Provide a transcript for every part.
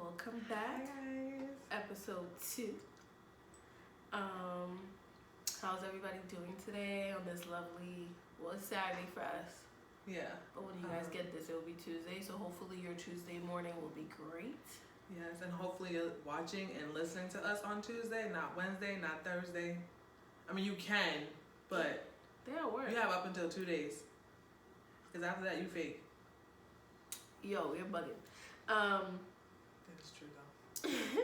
welcome back. Hi guys. Episode 2. How's everybody doing today on this lovely, well, it's Saturday for us, Yeah. but when you guys get this, it will be Tuesday, so hopefully your Tuesday morning will be great. Yes, and hopefully you're watching and listening to us on Tuesday, not Wednesday, not Thursday. I mean, you can, but They at work. you have up until 2 days. Because after that, you fake. Yo, you're bugging. That is true, though.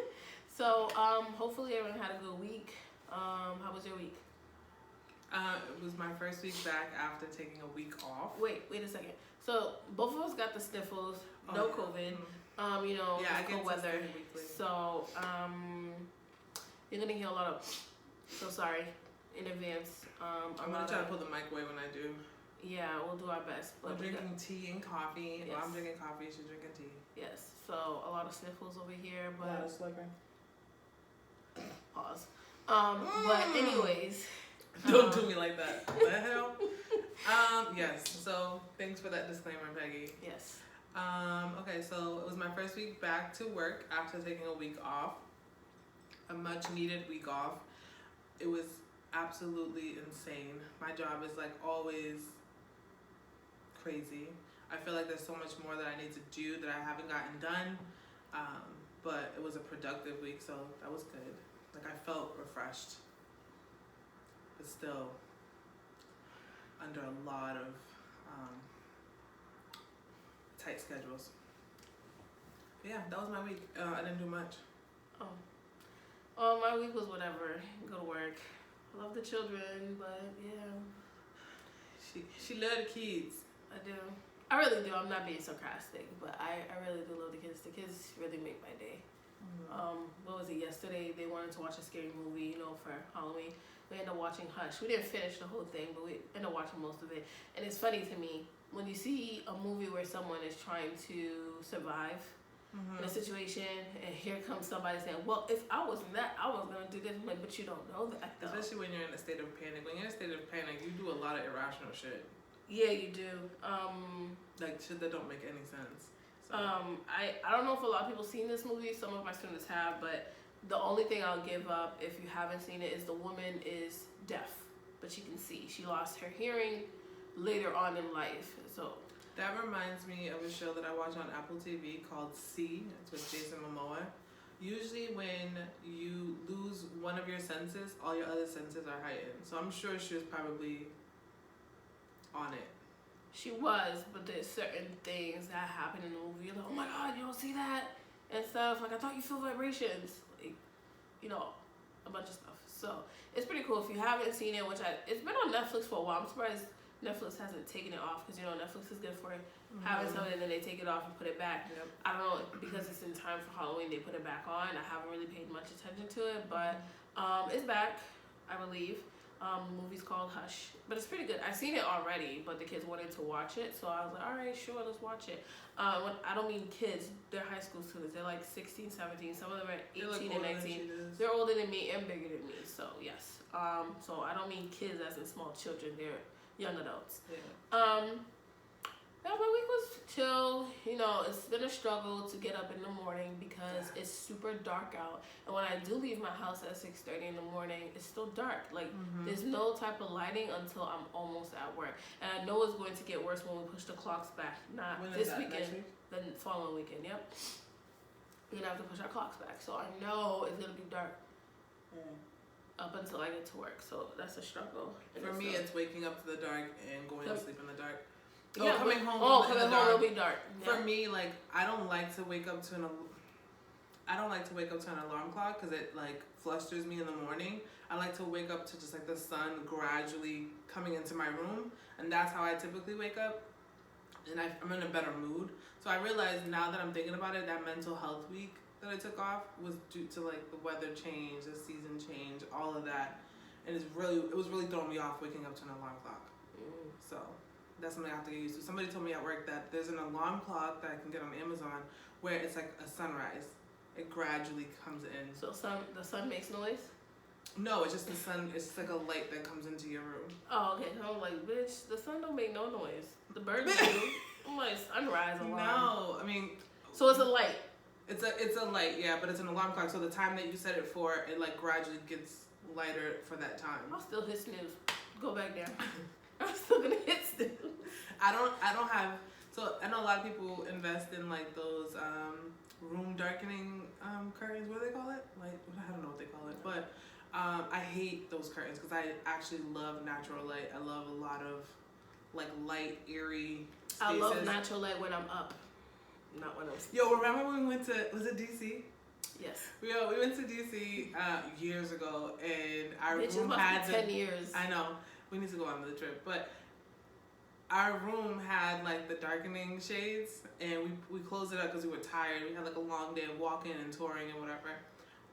So, hopefully everyone had a good week. How was your week? It was my first week back after taking a week off. Wait a second. So, both of us got the sniffles, no yeah. COVID. Yeah, I it's get cold weather. tested weekly. So, you're gonna hear a lot of, so sorry in advance. I'm gonna try to pull the mic away when I do. Yeah, we'll do our best. I'm drinking tea and coffee. Yes. Well, I'm drinking coffee, she's drinking tea. Yes, so a lot of sniffles over here, but slurping. pause. But anyways. Don't do me like that. What the hell? Yes, so thanks for that disclaimer, Peggy. Yes. Okay, so it was my first week back to work after taking a week off. A much needed week off. It was absolutely insane. My job is like always crazy. I feel like there's so much more that I need to do that I haven't gotten done. But it was a productive week, so that was good. Like I felt refreshed. But still under a lot of tight schedules. Yeah, that was my week. I didn't do much. Oh, my week was whatever. Go to work. I love the children, but yeah. She love the kids. I do. I really do. I'm not being sarcastic, but I really do love the kids. The kids really make my day. What was it, yesterday? They wanted to watch a scary movie, for Halloween. We ended up watching Hush. We didn't finish the whole thing, but we ended up watching most of it. And it's funny to me, when you see a movie where someone is trying to survive in a situation, and here comes somebody saying, well, if I was in that, I was going to do this. I'm like, but you don't know that, though. Especially when you're in a state of panic. When you're in a state of panic, you do a lot of irrational shit. Yeah, you do. Like shit that don't make any sense. So. I don't know if a lot of people seen this movie. Some of my students have, but the only thing I'll give up if you haven't seen it is the woman is deaf, but she can see. She lost her hearing later on in life. So that reminds me of a show that I watch on Apple TV called See. It's with Jason Momoa. Usually when you lose one of your senses, all your other senses are heightened. So I'm sure she was probably on it. She was, but there's certain things that happen in the movie. You're like, oh my God, you don't see that? And stuff. Like, I thought you feel vibrations. Like, a bunch of stuff. So, it's pretty cool. If you haven't seen it, it's been on Netflix for a while. I'm surprised Netflix hasn't taken it off, because, Netflix is good for having something and then they take it off and put it back. Yep. I don't know, because it's in time for Halloween, they put it back on. I haven't really paid much attention to it, but it's back, I believe. The movie's called Hush, but it's pretty good. I've seen it already, but the kids wanted to watch it, so I was like, all right, sure, let's watch it. I don't mean kids, they're high school students. They're like 16, 17, some of them are 18 and 19. They're older than me and bigger than me, so yes. So I don't mean kids as in small children, they're young adults. Yeah. Yeah, my week was chill. It's been a struggle to get up in the morning because it's super dark out. And when I do leave my house at 6:30 in the morning, it's still dark. Like, there's no type of lighting until I'm almost at work. And I know it's going to get worse when we push the clocks back. Not When this is that, weekend, next week? the following weekend, yep. We're going to have to push our clocks back. So I know it's going to be dark up until I get to work. So that's a struggle. For me, it's waking up to the dark and going to sleep in the dark. Yeah, coming home it'll be dark. Yeah. For me, like, I don't like to wake up to an alarm clock because it like flusters me in the morning. I like to wake up to just like the sun gradually coming into my room, and that's how I typically wake up. And I'm in a better mood. So I realized now that I'm thinking about it, that mental health week that I took off was due to like the weather change, the season change, all of that, and it was really throwing me off waking up to an alarm clock. So that's something I have to get used to. Somebody told me at work that there's an alarm clock that I can get on Amazon where it's like a sunrise. It gradually comes in. So the sun makes noise? No, it's just the sun. It's like a light that comes into your room. Oh, okay. So I'm like, bitch, the sun don't make no noise. The birds do. I'm like, sunrise alarm. No, I mean. So it's a light. It's a light, yeah, but it's an alarm clock. So the time that you set it for, it like gradually gets lighter for that time. I'll still hit snooze. Go back down. I'm still gonna hit snooze. I don't have. So I know a lot of people invest in like those room darkening curtains. What do they call it? Like I don't know what they call it, but I hate those curtains because I actually love natural light. I love a lot of like light, eerie spaces. I love natural light when I'm up, not when I'm. Yo, remember when we went to, was it DC? Yes. Yo, we went to DC years ago, and our Bitch, room it's had about to be 10 years. I know. We need to go on the trip, but our room had like the darkening shades, and we closed it up because we were tired. We had like a long day of walking and touring and whatever.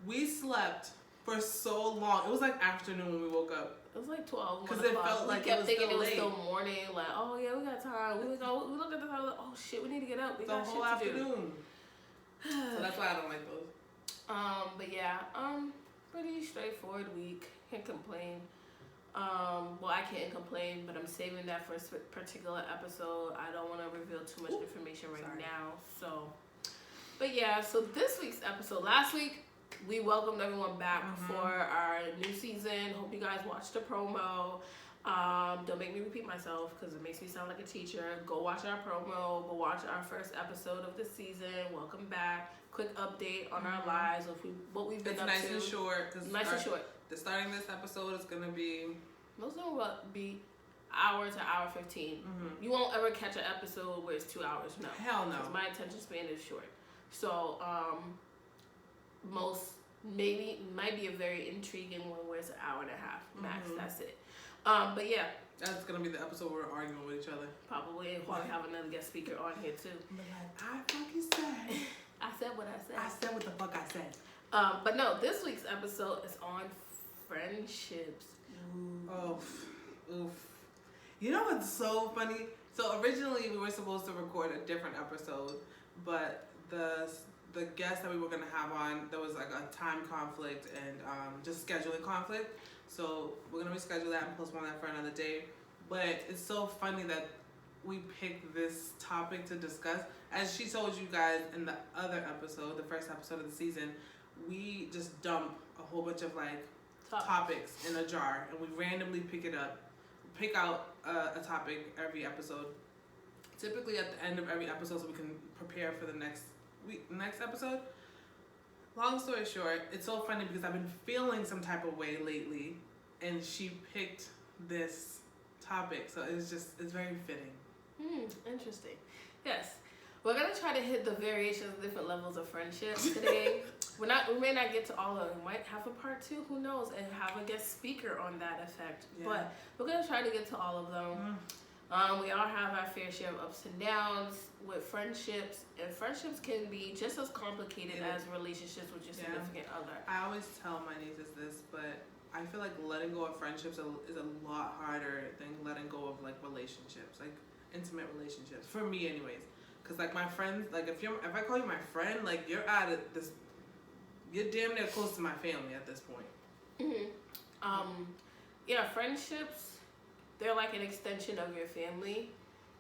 We slept for so long. It was like afternoon when we woke up. It was like 12. Because it felt like we kept it was thinking still it was late. still morning. Like, oh yeah, we got time. We looked at the time. Like, oh shit, we need to get up. We The got whole shit to do. afternoon. So that's why I don't like those. But yeah, pretty straightforward week. Can't complain. Well, I can't complain, but I'm saving that for a particular episode. I don't want to reveal too much information right now. So, but yeah, so this week's episode, last week, we welcomed everyone back for our new season. Hope you guys watched the promo. Don't make me repeat myself because it makes me sound like a teacher. Go watch our promo. Go watch our first episode of the season. Welcome back. Quick update on our lives of what we've been It's up nice to. and short. Nice and short. Starting this episode is gonna be. Most of them will be hour to hour 15. You won't ever catch an episode where it's 2 hours. No. Hell no. 'Cause my attention span is short. So most maybe might be a very intriguing one where it's an hour and a half max. That's it. But yeah. That's gonna be the episode where we're arguing with each other. Probably, and probably have another guest speaker on here too. I fucking said. I said what I said. I said what the fuck I said. But no, this week's episode is on friendships. Oof. You know what's so funny? So originally we were supposed to record a different episode, but the guest that we were gonna have on, there was like a time conflict and just scheduling conflict. So we're gonna reschedule that and postpone that for another day. But it's so funny that we picked this topic to discuss. As she told you guys in the other episode, the first episode of the season, we just dump a whole bunch of like topics in a jar and we randomly pick out a topic every episode. Typically at the end of every episode so we can prepare for the next episode. Long story short, it's so funny because I've been feeling some type of way lately and she picked this topic, so it's very fitting. Interesting. Yes. We're gonna try to hit the variations of different levels of friendship today. We may not get to all of them. We might have a part 2, who knows, and have a guest speaker on that effect. Yeah. But we're gonna try to get to all of them. We all have our fair share of ups and downs with friendships, and friendships can be just as complicated as relationships with your significant other. I always tell my nieces this, but I feel like letting go of friendships is a lot harder than letting go of like relationships, like intimate relationships. For me, anyways. Cause like my friends, like if I call you my friend, like you're damn near close to my family at this point. Yeah, friendships, they're like an extension of your family,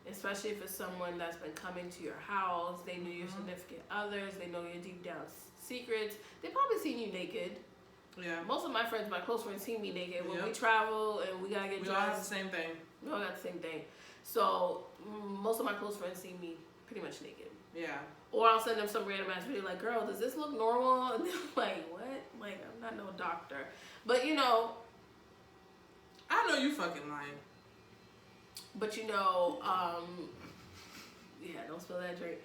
especially if it's someone that's been coming to your house. They know your significant others. They know your deep down secrets. They probably seen you naked. Yeah. Most of my friends, my close friends, see me naked when we travel and we gotta get dressed. We all have the same thing. We all got the same thing. So most of my close friends see me pretty much naked. Yeah. Or I'll send them some random ass video like, girl, does this look normal? And they're like, what? Like, I'm not no doctor. But you know. I know you fucking lying. But you know, yeah, don't spill that drink.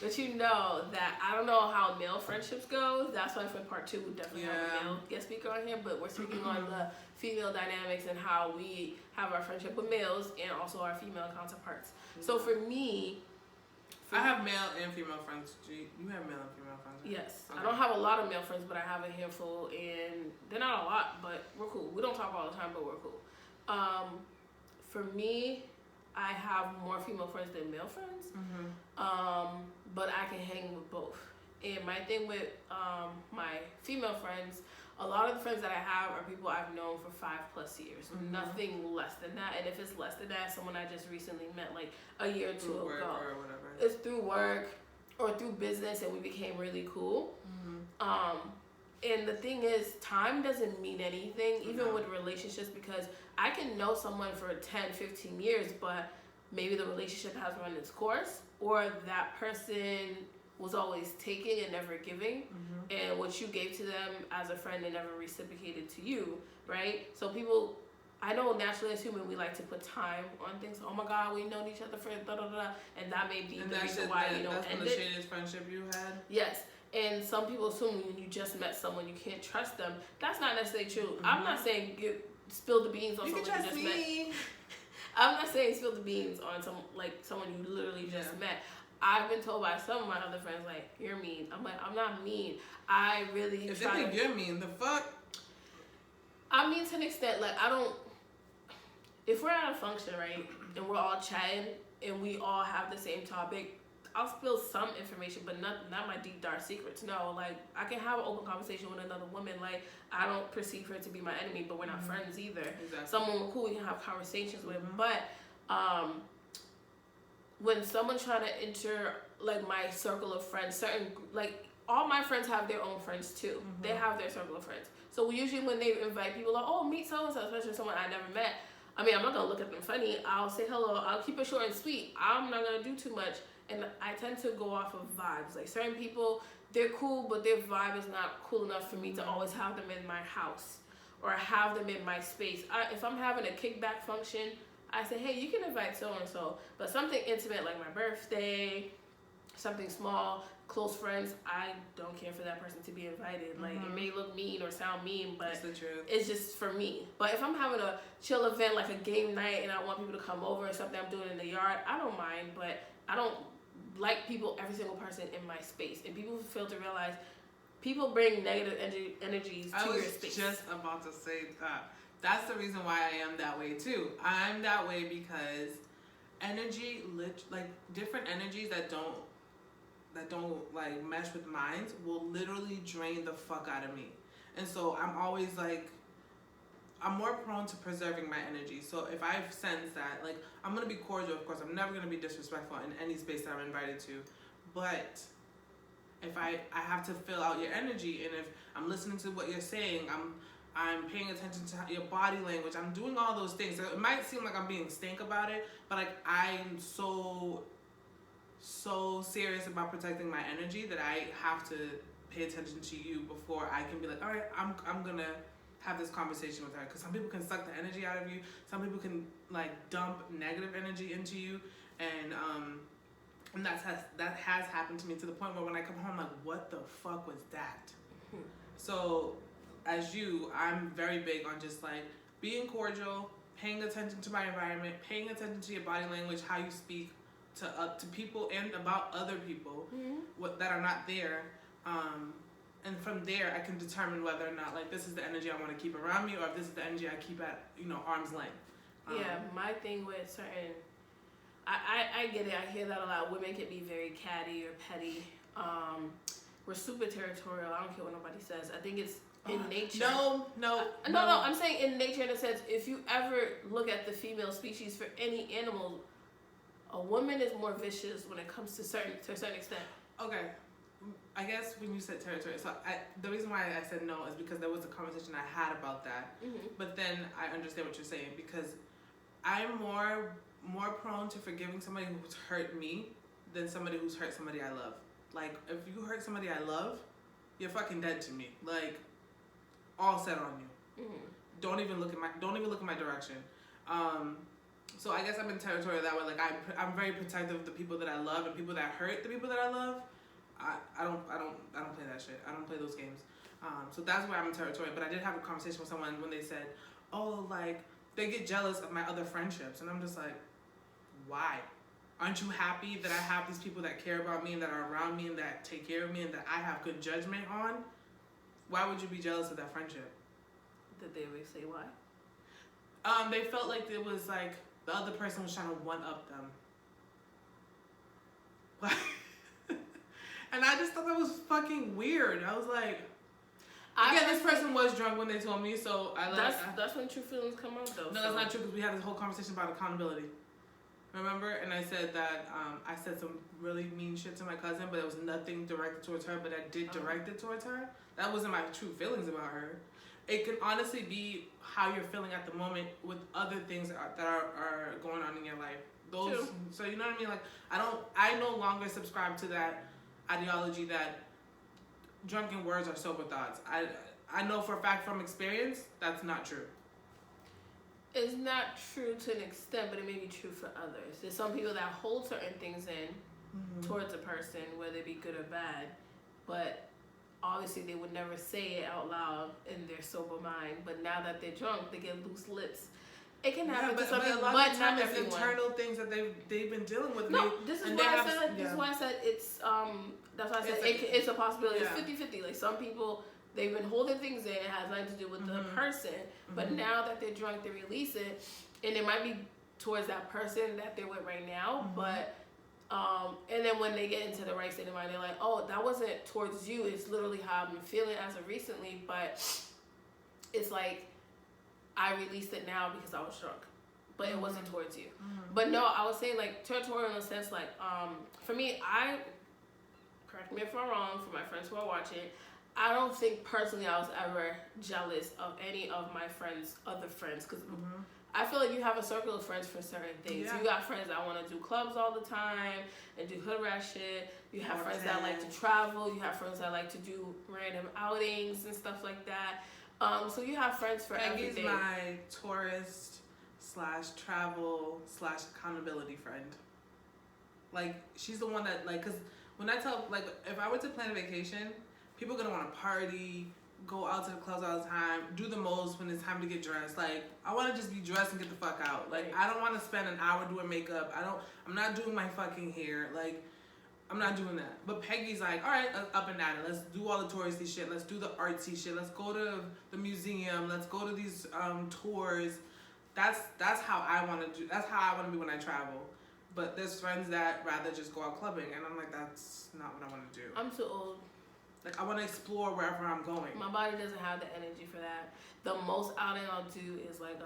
But you know that I don't know how male friendships go. That's why for part 2 we definitely have a male guest speaker on here. But we're speaking on the female dynamics and how we have our friendship with males and also our female counterparts. So for me, I have male and female friends. You have male and female friends, right? Yes. Okay. I don't have a lot of male friends, but I have a handful, and they're not a lot, but we're cool. We don't talk all the time, but we're cool. For me, I have more female friends than male friends, but I can hang with both. And my thing with my female friends, a lot of the friends that I have are people I've known for 5+ years. Nothing less than that. And if it's less than that, someone I just recently met like a year or two ago. Or whatever. It's through work, or through business, and we became really cool. Mm-hmm. And the thing is, time doesn't mean anything, even with relationships, because I can know someone for 10, 15 years, but maybe the relationship has run its course, or that person was always taking and never giving, and what you gave to them as a friend, they never reciprocated to you, right? So people, I know naturally as human, we like to put time on things. Oh my God, we known each other for da da da, and that may be the reason why you know that's ended. That's the shadiest friendship you had? Yes. And some people assume when you just met someone, you can't trust them. That's not necessarily true. I'm not saying spill the beans on someone you just met. I'm not saying spill the beans on someone you literally just met. I've been told by some of my other friends, like, you're mean. I'm like, I'm not mean. I really if they think you're mean, the fuck? I mean, to an extent, like, I don't... If we're at a function, right, and we're all chatting, and we all have the same topic, I'll spill some information, but not my deep, dark secrets. No, like, I can have an open conversation with another woman. Like, I don't perceive her to be my enemy, but we're not friends either. Exactly. Someone we're cool, we can have conversations with. But when someone's trying to enter, like, my circle of friends, like, all my friends have their own friends, too. They have their circle of friends. So usually when they invite people, like, oh, meet so-and-so, especially someone I never met, I mean, I'm not going to look at them funny. I'll say hello. I'll keep it short and sweet. I'm not going to do too much. And I tend to go off of vibes. Like, certain people, they're cool, but their vibe is not cool enough for me to always have them in my house or have them in my space. If I'm having a kickback function, I say, hey, you can invite so-and-so. But something intimate like my birthday, something small, close friends, I don't care for that person to be invited. Like, it may look mean or sound mean, but it's just for me. But if I'm having a chill event like a game night and I want people to come over or something I'm doing in the yard, I don't mind, but I don't like people, every single person in my space. And people fail to realize people bring negative energies to your space. I was just about to say that. That's the reason why I am that way too. I'm that way because energy, like different energies that don't like mesh with mine will literally drain the fuck out of me. And so I'm always like, I'm more prone to preserving my energy. So if I sense that, like, I'm going to be cordial, of course. I'm never going to be disrespectful in any space that I'm invited to. But if I have to fill out your energy, and if I'm listening to what you're saying, I'm paying attention to your body language, I'm doing all those things. So it might seem like I'm being stink about it, but like I'm so serious about protecting my energy that I have to pay attention to you before I can be like, all right, I'm going to have this conversation with her, because some people can suck the energy out of you, some people can like dump negative energy into you, and that has happened to me to the point where when I come home, I'm like, what the fuck was that? So as you, I'm very big on just like being cordial, paying attention to my environment, paying attention to your body language, how you speak to people and about other people that are not there. And from there, I can determine whether or not, like, this is the energy I want to keep around me, or if this is the energy I keep at, arm's length. Yeah, my thing with certain... I get it. I hear that a lot. Women can be very catty or petty. We're super territorial. I don't care what nobody says. I think it's in nature. No. I'm saying in nature in a sense, if you ever look at the female species for any animal, a woman is more vicious when it comes to a certain extent. Okay. I guess when you said territory, so the reason why I said no is because there was a conversation I had about that. But then I understand what you're saying, because I'm more prone to forgiving somebody who's hurt me than somebody who's hurt somebody I love. Like, if you hurt somebody I love, you're fucking dead to me. Like, all set on you. Don't even look in my direction. So I guess I've been territorial that way. Like, I'm very protective of the people that I love, and people that hurt the people that I love. I don't play that shit. I don't play those games. So that's where I'm territorial. But I did have a conversation with someone when they said, oh, like, they get jealous of my other friendships. And I'm just like, why? Aren't you happy that I have these people that care about me and that are around me and that take care of me and that I have good judgment on? Why would you be jealous of that friendship? Did they ever say why? They felt like it was like the other person was trying to one-up them. And I just thought that was fucking weird. I was like, again, this person was drunk when they told me, so I like... That's when true feelings come out, though. No, that's not true, because we had this whole conversation about accountability. Remember? And I said that I said some really mean shit to my cousin, but it was nothing directed towards her, but I did direct it towards her. That wasn't my true feelings about her. It can honestly be how you're feeling at the moment with other things that are going on in your life. Those, True. so you know what I mean? Like, I no longer subscribe to that ideology that drunken words are sober thoughts. I know for a fact from experience that's not true. It's not true to an extent, but it may be true for others. There's some people that hold certain things in towards a person, whether it be good or bad, but obviously they would never say it out loud in their sober mind. But now that they're drunk, they get loose lips. It can happen to some people, but but not not it's everyone. internal things that they've been dealing with. No, this is and why they I have- said. This yeah. is why I said it's. That's why I said It's a- it's a possibility. yeah. It's 50-50. Like some people, they've been holding things in. It has nothing to do with the person. But now that they're drunk, they release it, and it might be towards that person that they're with right now. But and then when they get into the right state of mind, they're like, oh, that wasn't towards you. It's literally how I've been feeling as of recently. But it's like I released it now because I was drunk. But it wasn't towards you. But no, I was saying like territorial in the sense like for me, correct me if I'm wrong, for my friends who are watching, I don't think personally I was ever jealous of any of my friends' other friends, because I feel like you have a circle of friends for certain things. Yeah. You got friends that want to do clubs all the time and do hood rat shit. You have friends that like to travel. You have friends that like to do random outings and stuff like that. So you have friends for Peggy's everything. my tourist / travel / accountability friend. Like, she's the one that, like, because when I tell, like, if I were to plan a vacation, people are going to want to party, go out to the clubs all the time, do the most when it's time to get dressed. Like, I want to just be dressed and get the fuck out. Like, I don't want to spend an hour doing makeup. I'm not doing my fucking hair. Like, I'm not doing that. But Peggy's like, all right, up and at it. Let's do all the touristy shit. Let's do the artsy shit. Let's go to the museum. Let's go to these tours. That's how I want to do. That's how I want to be when I travel. But there's friends that rather just go out clubbing, and I'm like, that's not what I want to do. I'm too old. Like, I want to explore wherever I'm going. My body doesn't have the energy for that. The most outing I'll do is like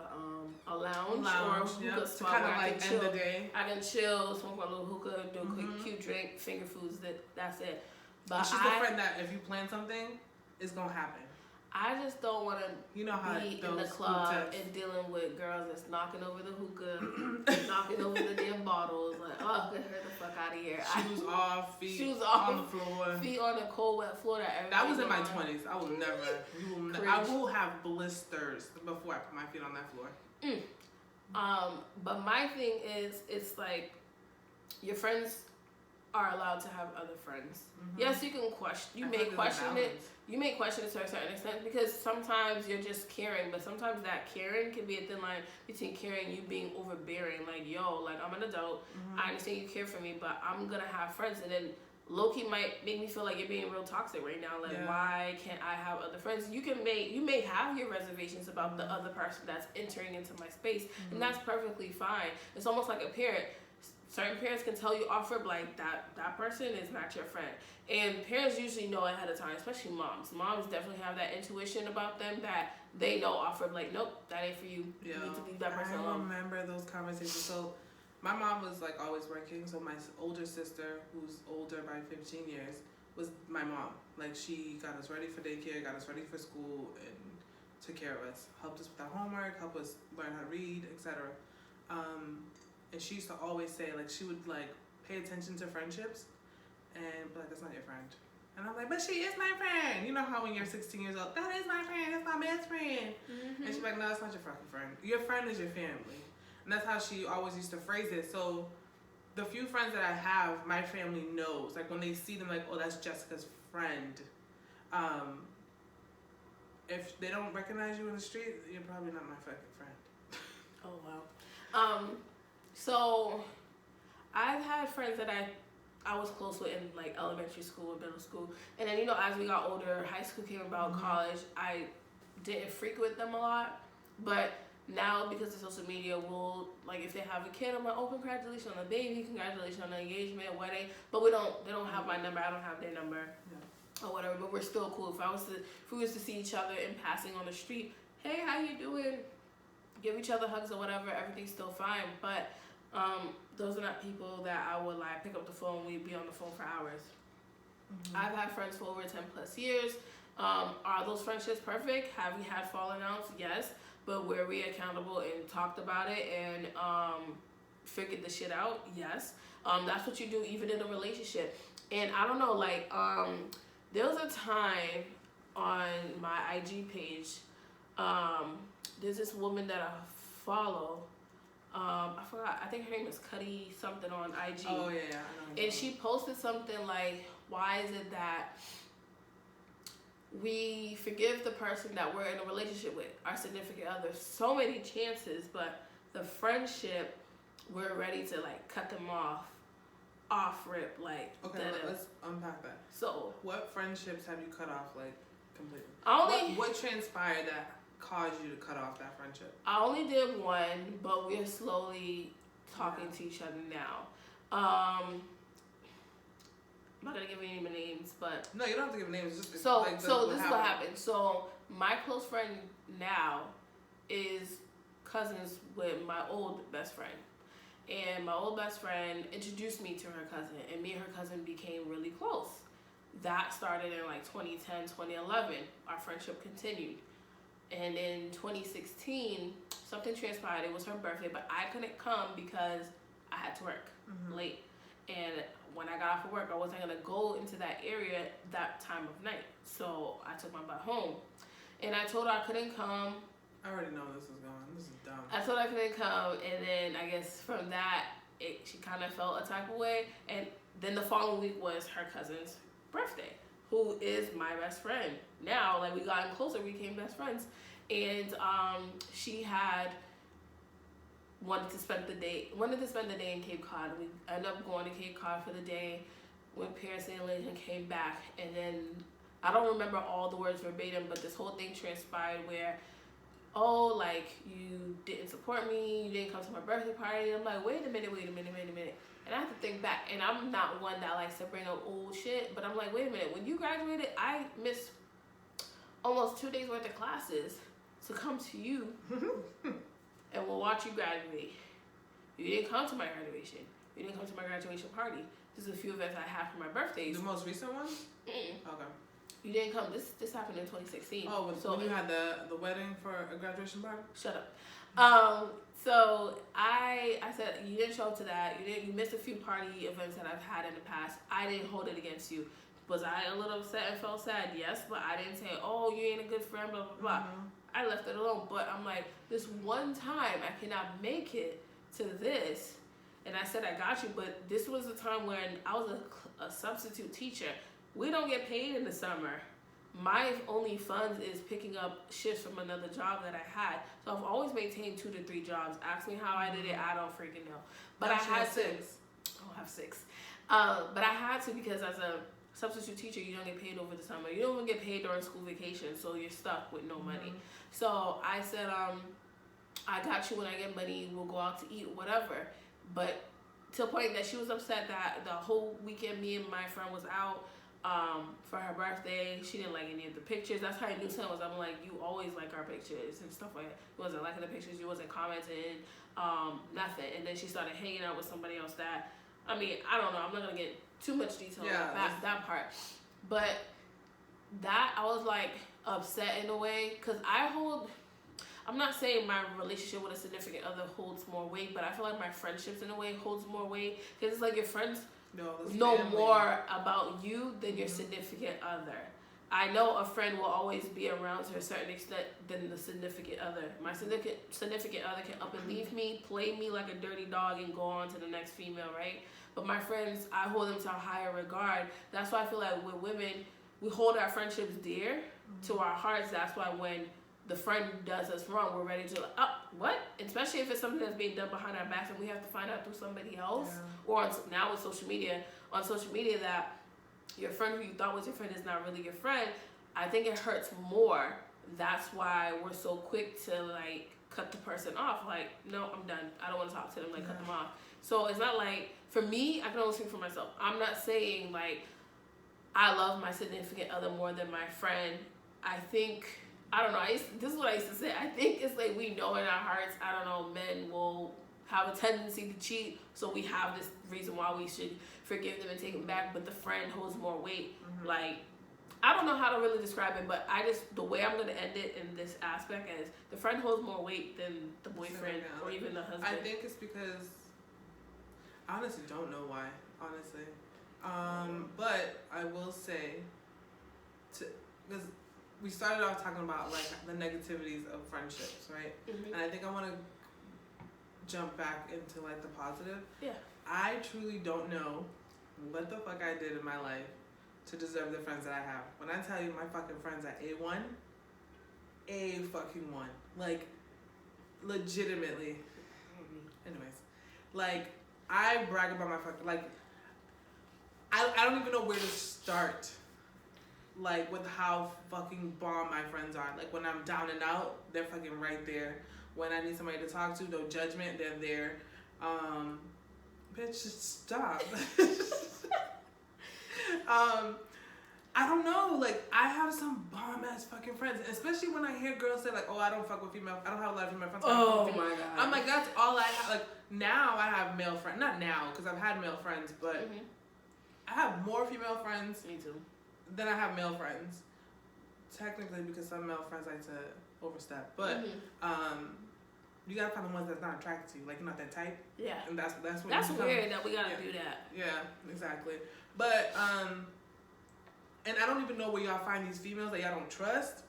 a lounge or a hookah to spot kind where of I like can end chill. the day. I can chill, smoke my little hookah, do a quick cute drink, finger foods. That's it. But And she's the friend that if you plan something, it's gonna happen. I just don't want to You know how be those in the group club texts- and dealing with girls that's knocking over the hookah, knocking over the damn bottles. Like, oh, get her the fuck out of here. Shoes off, feet Shoes on the off, floor. feet on the cold, wet floor that That was in my everybody 20s. I will never. I Cringe. will have blisters before I put my feet on that floor. But my thing is, it's like your friends are allowed to have other friends. Yes, you can question. You may question it. You may question it to a certain extent because sometimes you're just caring, but sometimes that caring can be a thin line between caring and you being overbearing. Like, yo, like I'm an adult. I understand you care for me, but I'm gonna have friends, and then low-key might make me feel like you're being real toxic right now. Like, why can't I have other friends? You may have your reservations about the other person that's entering into my space, and that's perfectly fine. It's almost like a parent. Certain parents can tell you off rip like that person is not your friend, and parents usually know ahead of time, especially moms. Moms definitely have that intuition about them that they know off rip like, nope, that ain't for you. You need to leave that person I alone. remember those conversations. So my mom was like always working, so my older sister, who's older by 15 years, was my mom. Like, she got us ready for daycare, got us ready for school, and took care of us, helped us with our homework, helped us learn how to read, etc. And she used to always say, like, she would like pay attention to friendships and be like, that's not your friend. And I'm like, but she is my friend. You know how when you're 16 years old, that is my friend, that's my best friend. And she's like, no, that's not your fucking friend. Your friend is your family. And that's how she always used to phrase it. So the few friends that I have, my family knows. Like, when they see them, like, oh, that's Jessica's friend. If they don't recognize you in the street, you're probably not my fucking friend. Oh wow. So I've had friends that I was close with in like elementary school, middle school, and then as we got older, high school came about, college, I didn't frequent them a lot, but now because of social media, we'll like if they have a kid, I'm like, oh, congratulations on the baby, congratulations on the engagement, wedding, but they don't have my number, I don't have their number. Or whatever, but we're still cool. If we was to see each other in passing on the street, hey, how you doing? Give each other hugs or whatever, everything's still fine. But Those are not people that I would like pick up the phone. We'd be on the phone for hours. I've had friends for over 10+ years. Are those friendships perfect? Have we had falling outs? Yes. But were we accountable and talked about it and figured the shit out? Yes. That's what you do even in a relationship. And I don't know, like, there was a time on my IG page, there's this woman that I follow. I forgot, I think her name is Cuddy something on IG. Oh, yeah, I know. And she posted something like, why is it that we forgive the person that we're in a relationship with, our significant other, so many chances, but the friendship, we're ready to like cut them off rip, like. Okay, let's unpack that. So, what friendships have you cut off, like, completely? What transpired that caused you to cut off that friendship? I only did one, but we're slowly talking to each other now. I'm not gonna give any names, but no, you don't have to give names. Just so like this is what happened. So my close friend now is cousins with my old best friend, and my old best friend introduced me to her cousin, and me and her cousin became really close. That started in like 2010, 2011. Our friendship continued, and in 2016, something transpired. It was her birthday, but I couldn't come because I had to work late. And when I got off of work, I wasn't going to go into that area that time of night. So I took my butt home. And I told her I couldn't come. I already know where this is going. This is dumb. I told her I couldn't come. And then I guess from that, she kind of felt a type of way. And then the following week was her cousin's birthday, who is my best friend. Now, like, we got closer, we became best friends. And she had wanted to spend the day in Cape Cod. We ended up going to Cape Cod for the day, went parasailing and came back. And then I don't remember all the words verbatim, but this whole thing transpired where, oh, like, you didn't support me, you didn't come to my birthday party. I'm like, wait a minute. And I have to think back, and I'm not one that likes to bring up old shit, but I'm like, wait a minute, when you graduated, I missed almost 2 days worth of classes to come to you and we'll watch you graduate. You didn't come to my graduation. You didn't come to my graduation party. There's a few events I had for my birthdays. The most recent one? Okay. You didn't come. This happened in 2016. Oh, when you had the wedding for a graduation party? Shut up. So I said you didn't show up to that. You missed a few party events that I've had in the past. I didn't hold it against you. Was I a little upset and felt sad? Yes, but I didn't say, oh, you ain't a good friend, blah, blah, blah. I left it alone. But I'm like, this one time I cannot make it to this. And I said, I got you. But this was a time when I was a substitute teacher. We don't get paid in the summer. My only funds is picking up shifts from another job that I had. So I've always maintained 2 to 3 jobs. Ask me how I did it. I don't freaking know. But I had 6. I have 6. But I had to, because as a substitute teacher, you don't get paid over the summer. You don't even get paid during school vacation, so you're stuck with no money. So I said, I got you when I get money. We'll go out to eat, whatever. But to the point that she was upset that the whole weekend me and my friend was out for her birthday. She didn't like any of the pictures. That's how I knew something was. I'm like, you always like our pictures and stuff like that. You wasn't liking the pictures. You wasn't commenting, nothing. And then she started hanging out with somebody else that, I mean, I don't know. I'm not going to get too much detail about that part. But that, I was like upset in a way, because I'm not saying my relationship with a significant other holds more weight, but I feel like my friendships in a way holds more weight, because it's like your friends know more about you than your significant other. I know a friend will always be around to a certain extent than the significant other. My significant other can up and leave me, play me like a dirty dog, and go on to the next female, right? But my friends, I hold them to a higher regard. That's why I feel like with women, we hold our friendships dear to our hearts. That's why when the friend does us wrong, we're ready to, what? Especially if it's something that's being done behind our backs and we have to find out through somebody else. Or now with social media, that your friend who you thought was your friend is not really your friend. I think it hurts more. That's why we're so quick to like cut the person off. Like, no, I'm done. I don't want to talk to them. Like, cut them off. So it's not like, for me, I can only speak for myself. I'm not saying like I love my significant other more than my friend. I think, I don't know, this is what I used to say. I think it's like we know in our hearts, I don't know, men will have a tendency to cheat, so we have this reason why we should forgive them and take them back, but the friend holds more weight. Like, I don't know how to really describe it, but the way I'm gonna end it in this aspect is the friend holds more weight than the boyfriend or even the husband. I think it's because I honestly don't know why, honestly. But I will say, because we started off talking about like the negativities of friendships, right? And I think I want to jump back into like the positive. Yeah. I truly don't know what the fuck I did in my life to deserve the friends that I have. When I tell you my fucking friends are A1, A fucking one. Like, legitimately. Anyways, like, I brag about my fucking, like, I don't even know where to start. Like, with how fucking bomb my friends are. Like, when I'm down and out, they're fucking right there. When I need somebody to talk to, no judgment, they're there. Bitch, just stop. I don't know, like, I have some bomb ass fucking friends, especially when I hear girls say like, oh, I don't fuck with female, I don't have a lot of female friends. Oh my god. I'm like, that's all I have. Like, now I have male friends, not now, because I've had male friends, but I have more female friends Me too. than I have male friends. Technically, because some male friends like to overstep, but you gotta find the ones that's not attracted to you, like you're not that type. Yeah. And that's what That's weird that we gotta do that. Yeah, exactly. But and I don't even know where y'all find these females that y'all don't trust.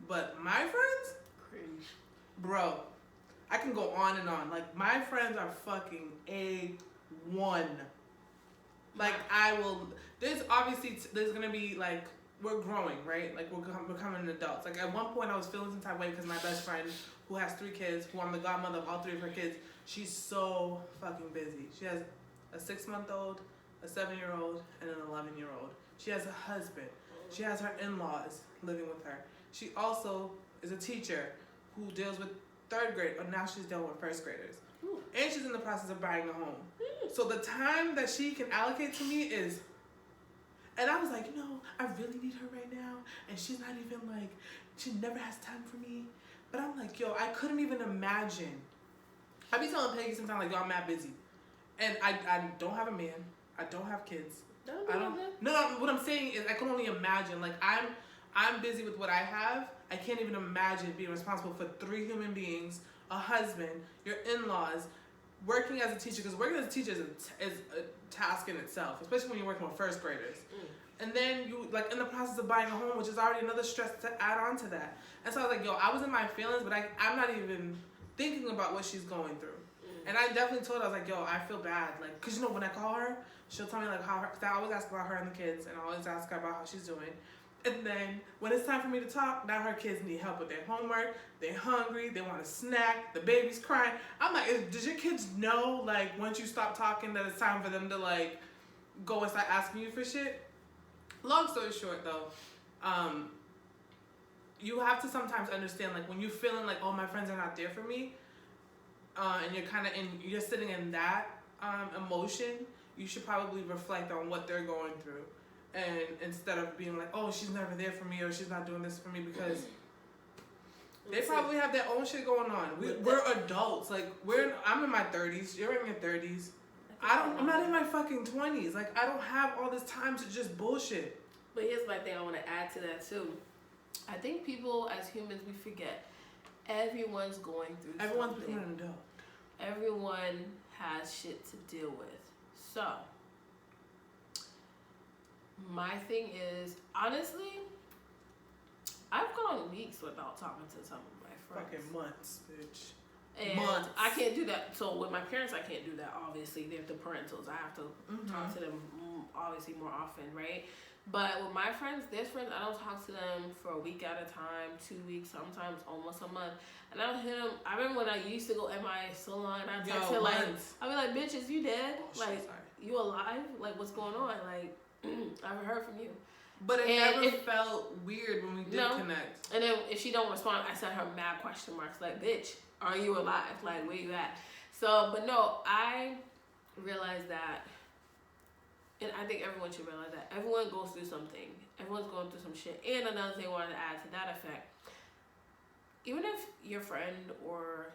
But my friends, Cringe. bro, I can go on and on. Like, my friends are fucking A1. Like, I will. There's obviously there's gonna be like, we're growing, right? Like, we're becoming adults. Like, at one point I was feeling some type of way because my best friend, who has 3 kids, who I'm the godmother of all 3 of her kids, she's so fucking busy. She has a 6-month-old, a 7-year-old, and an 11-year-old. She has a husband. She has her in-laws living with her. She also is a teacher who deals with 3rd grade, but now she's dealing with 1st graders. Ooh. And she's in the process of buying a home. So the time that she can allocate to me is, and I was like, I really need her right now. And she's not even like, she never has time for me. But I'm like, I couldn't even imagine. I be telling Peggy sometimes, like, I'm mad busy. And I don't have a man. I don't have kids. No, what I'm saying is I can only imagine. Like, I'm busy with what I have. I can't even imagine being responsible for 3 human beings, a husband, your in-laws, working as a teacher. Because working as a teacher is a task in itself, especially when you're working with 1st graders. And then you, like, in the process of buying a home, which is already another stress to add on to that. And so I was like, I was in my feelings, but I'm not even thinking about what she's going through. And I definitely told her, I was like, I feel bad. Like, because, when I call her, she'll tell me, like, how her, because I always ask about her and the kids, and I always ask her about how she's doing. And then when it's time for me to talk, now her kids need help with their homework, they're hungry, they want a snack, the baby's crying. I'm like, does your kids know, like, once you stop talking that it's time for them to, like, go and start asking you for shit? Long story short, though, you have to sometimes understand, like, when you're feeling like, oh, my friends are not there for me, and you're kind of you're sitting in that emotion, you should probably reflect on what they're going through, and instead of being like, oh, she's never there for me, or she's not doing this for me, because they probably have their own shit going on. We're adults. Like, I'm in my 30s. You're in your 30s. I'm not in my fucking 20s. Like, I don't have all this time to just bullshit. But here's my thing I want to add to that too. I think people as humans, we forget everyone's going through Everyone's something. becoming an adult. Everyone has shit to deal with. So, my thing is, honestly, I've gone weeks without talking to some of my friends. Fucking months, bitch. And months. I can't do that. So with my parents, I can't do that. Obviously, they're the parentals. I have to talk to them obviously more often, right? But with my friends, there's friends I don't talk to them for a week at a time, 2 weeks, sometimes almost a month. And I don't hit them. I remember when I used to go MIA salon. I text her like, I'd be like, "Bitch, is you dead? Like, you alive? Like, what's going on? Like, I haven't heard from you." But it never felt weird when we did connect. And then if she don't respond, I send her mad question marks like, "Bitch, are you alive? Like, where you at?" So, but no, I realized that, and I think everyone should realize that everyone goes through something. Everyone's going through some shit. And another thing I wanted to add to that effect, even if your friend or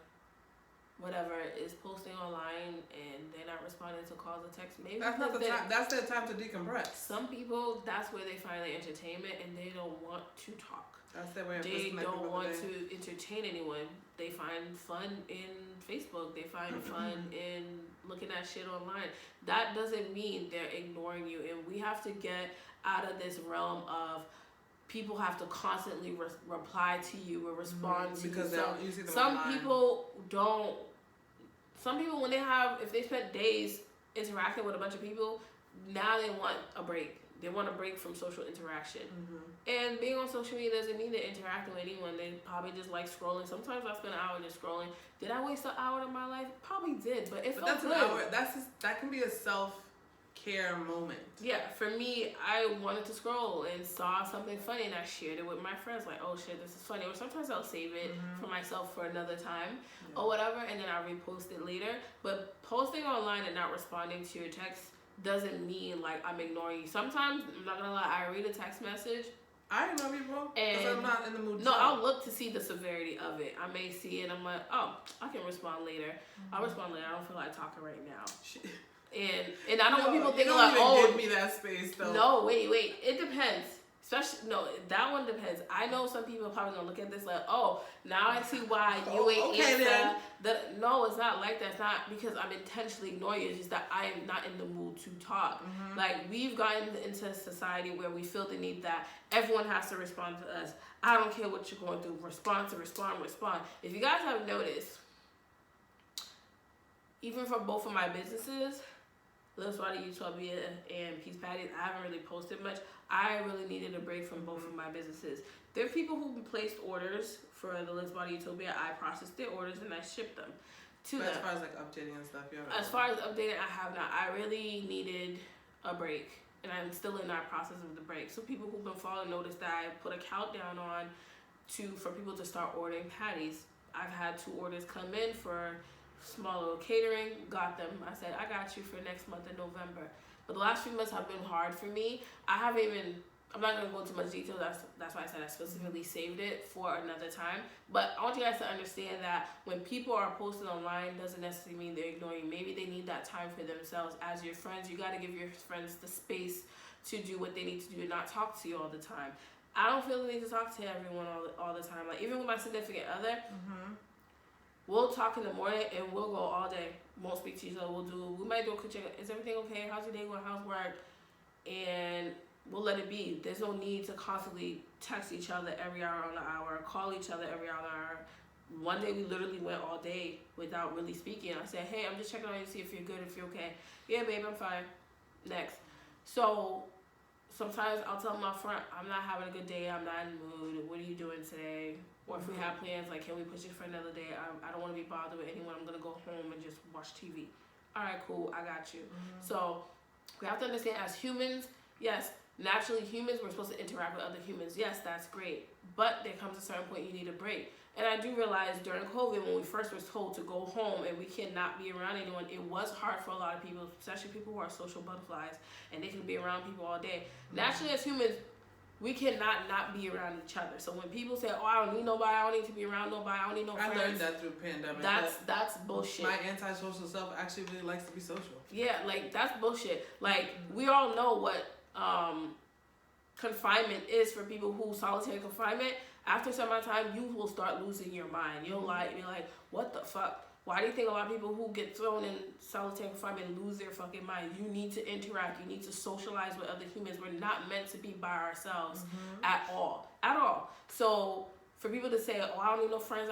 whatever is posting online and they're not responding to calls or texts, maybe That's not the because time. That's their time to decompress. some people, that's where they find their entertainment and they don't want to talk. That's their way of They disconnecting don't from want the day. to entertain anyone. They find fun in Facebook. They find fun in looking at shit online. That doesn't mean they're ignoring you. And we have to get out of this realm of people have to constantly reply to you or respond to because you. you see them Some online. people don't. Some people, when if they spent days interacting with a bunch of people, now they want a break. They want a break from social interaction. And being on social media doesn't mean they're interacting with anyone. They probably just like scrolling. Sometimes I spend an hour just scrolling. Did I waste an hour of my life? Probably did, but it felt that's good. an hour. That can be a self-care moment. Yeah, for me, I wanted to scroll and saw something funny and I shared it with my friends. Like, oh shit, this is funny. Or sometimes I'll save it for myself for another time or whatever, and then I'll repost it later. But posting online and not responding to your text doesn't mean like I'm ignoring you. Sometimes, I'm not gonna lie, I read a text message. I ignore people because I'm not in the mood. No, I'll look to see the severity of it. I may see it, I'm like, oh, I can respond later. I'll respond later. I don't feel like talking right now. And I don't want people thinking like, oh, give me that space though. No, wait. It depends. Especially, no, that one depends. I know some people are probably gonna look at this like, oh, now I see why you ain't answer. No, it's not like that. It's not because I'm intentionally ignoring you. It's just that I am not in the mood to talk. Like, we've gotten into a society where we feel the need that everyone has to respond to us. I don't care what you're going through. Respond. If you guys have noticed, even for both of my businesses, Little Spotty Utopia and Peace Patties, I haven't really posted much. I really needed a break from both of my businesses. There are people who placed orders for the Little Spotty Utopia. I processed their orders and I shipped them to them. As far as like updating and stuff, As far as updating, I have not. I really needed a break, and I'm still in that process of the break. So people who've been following notice that I put a countdown on for people to start ordering patties. I've had 2 orders come in for small little catering, got them. I said, I got you for next month in November. But the last few months have been hard for me. I'm not going to go into much detail. That's why I said I specifically saved it for another time. But I want you guys to understand that when people are posting online, doesn't necessarily mean they're ignoring you. Maybe they need that time for themselves. As your friends, you got to give your friends the space to do what they need to do and not talk to you all the time. I don't feel the need to talk to everyone all the time. Like, even with my significant other, we'll talk in the morning and we'll go all day. Won't speak to each other. We might do a quick check. Is everything okay? How's your day going? How's work? And we'll let it be. There's no need to constantly text each other every hour on the hour, call each other every hour on the hour. One day we literally went all day without really speaking. I said, hey, I'm just checking on you to see if you're good, if you're okay. Yeah, babe, I'm fine. Next. So sometimes I'll tell them up front, I'm not having a good day. I'm not in the mood. What are you doing today? Or if we have plans, like, can we push it for another day? I don't want to be bothered with anyone. I'm going to go home and just watch TV. All right, cool. I got you. So we have to understand, as humans, yes, naturally humans, we're supposed to interact with other humans. Yes, that's great. But there comes a certain point you need a break. And I do realize during COVID, when we first were told to go home and we cannot be around anyone, it was hard for a lot of people, especially people who are social butterflies, and they can be around people all day. Naturally, as humans, we cannot not be around each other. So when people say, oh, I don't need nobody, I don't need to be around nobody, I don't need no friends. I learned that through the pandemic. That's bullshit. My antisocial self actually really likes to be social. Yeah, like, that's bullshit. Like, we all know what confinement is for people who solitary confinement. After some amount of time, you will start losing your mind. You'll be like, what the fuck? Why do you think a lot of people who get thrown in solitary confinement lose their fucking mind? You need to interact. You need to socialize with other humans. We're not meant to be by ourselves at all. At all. So for people to say, oh, I don't need no friends,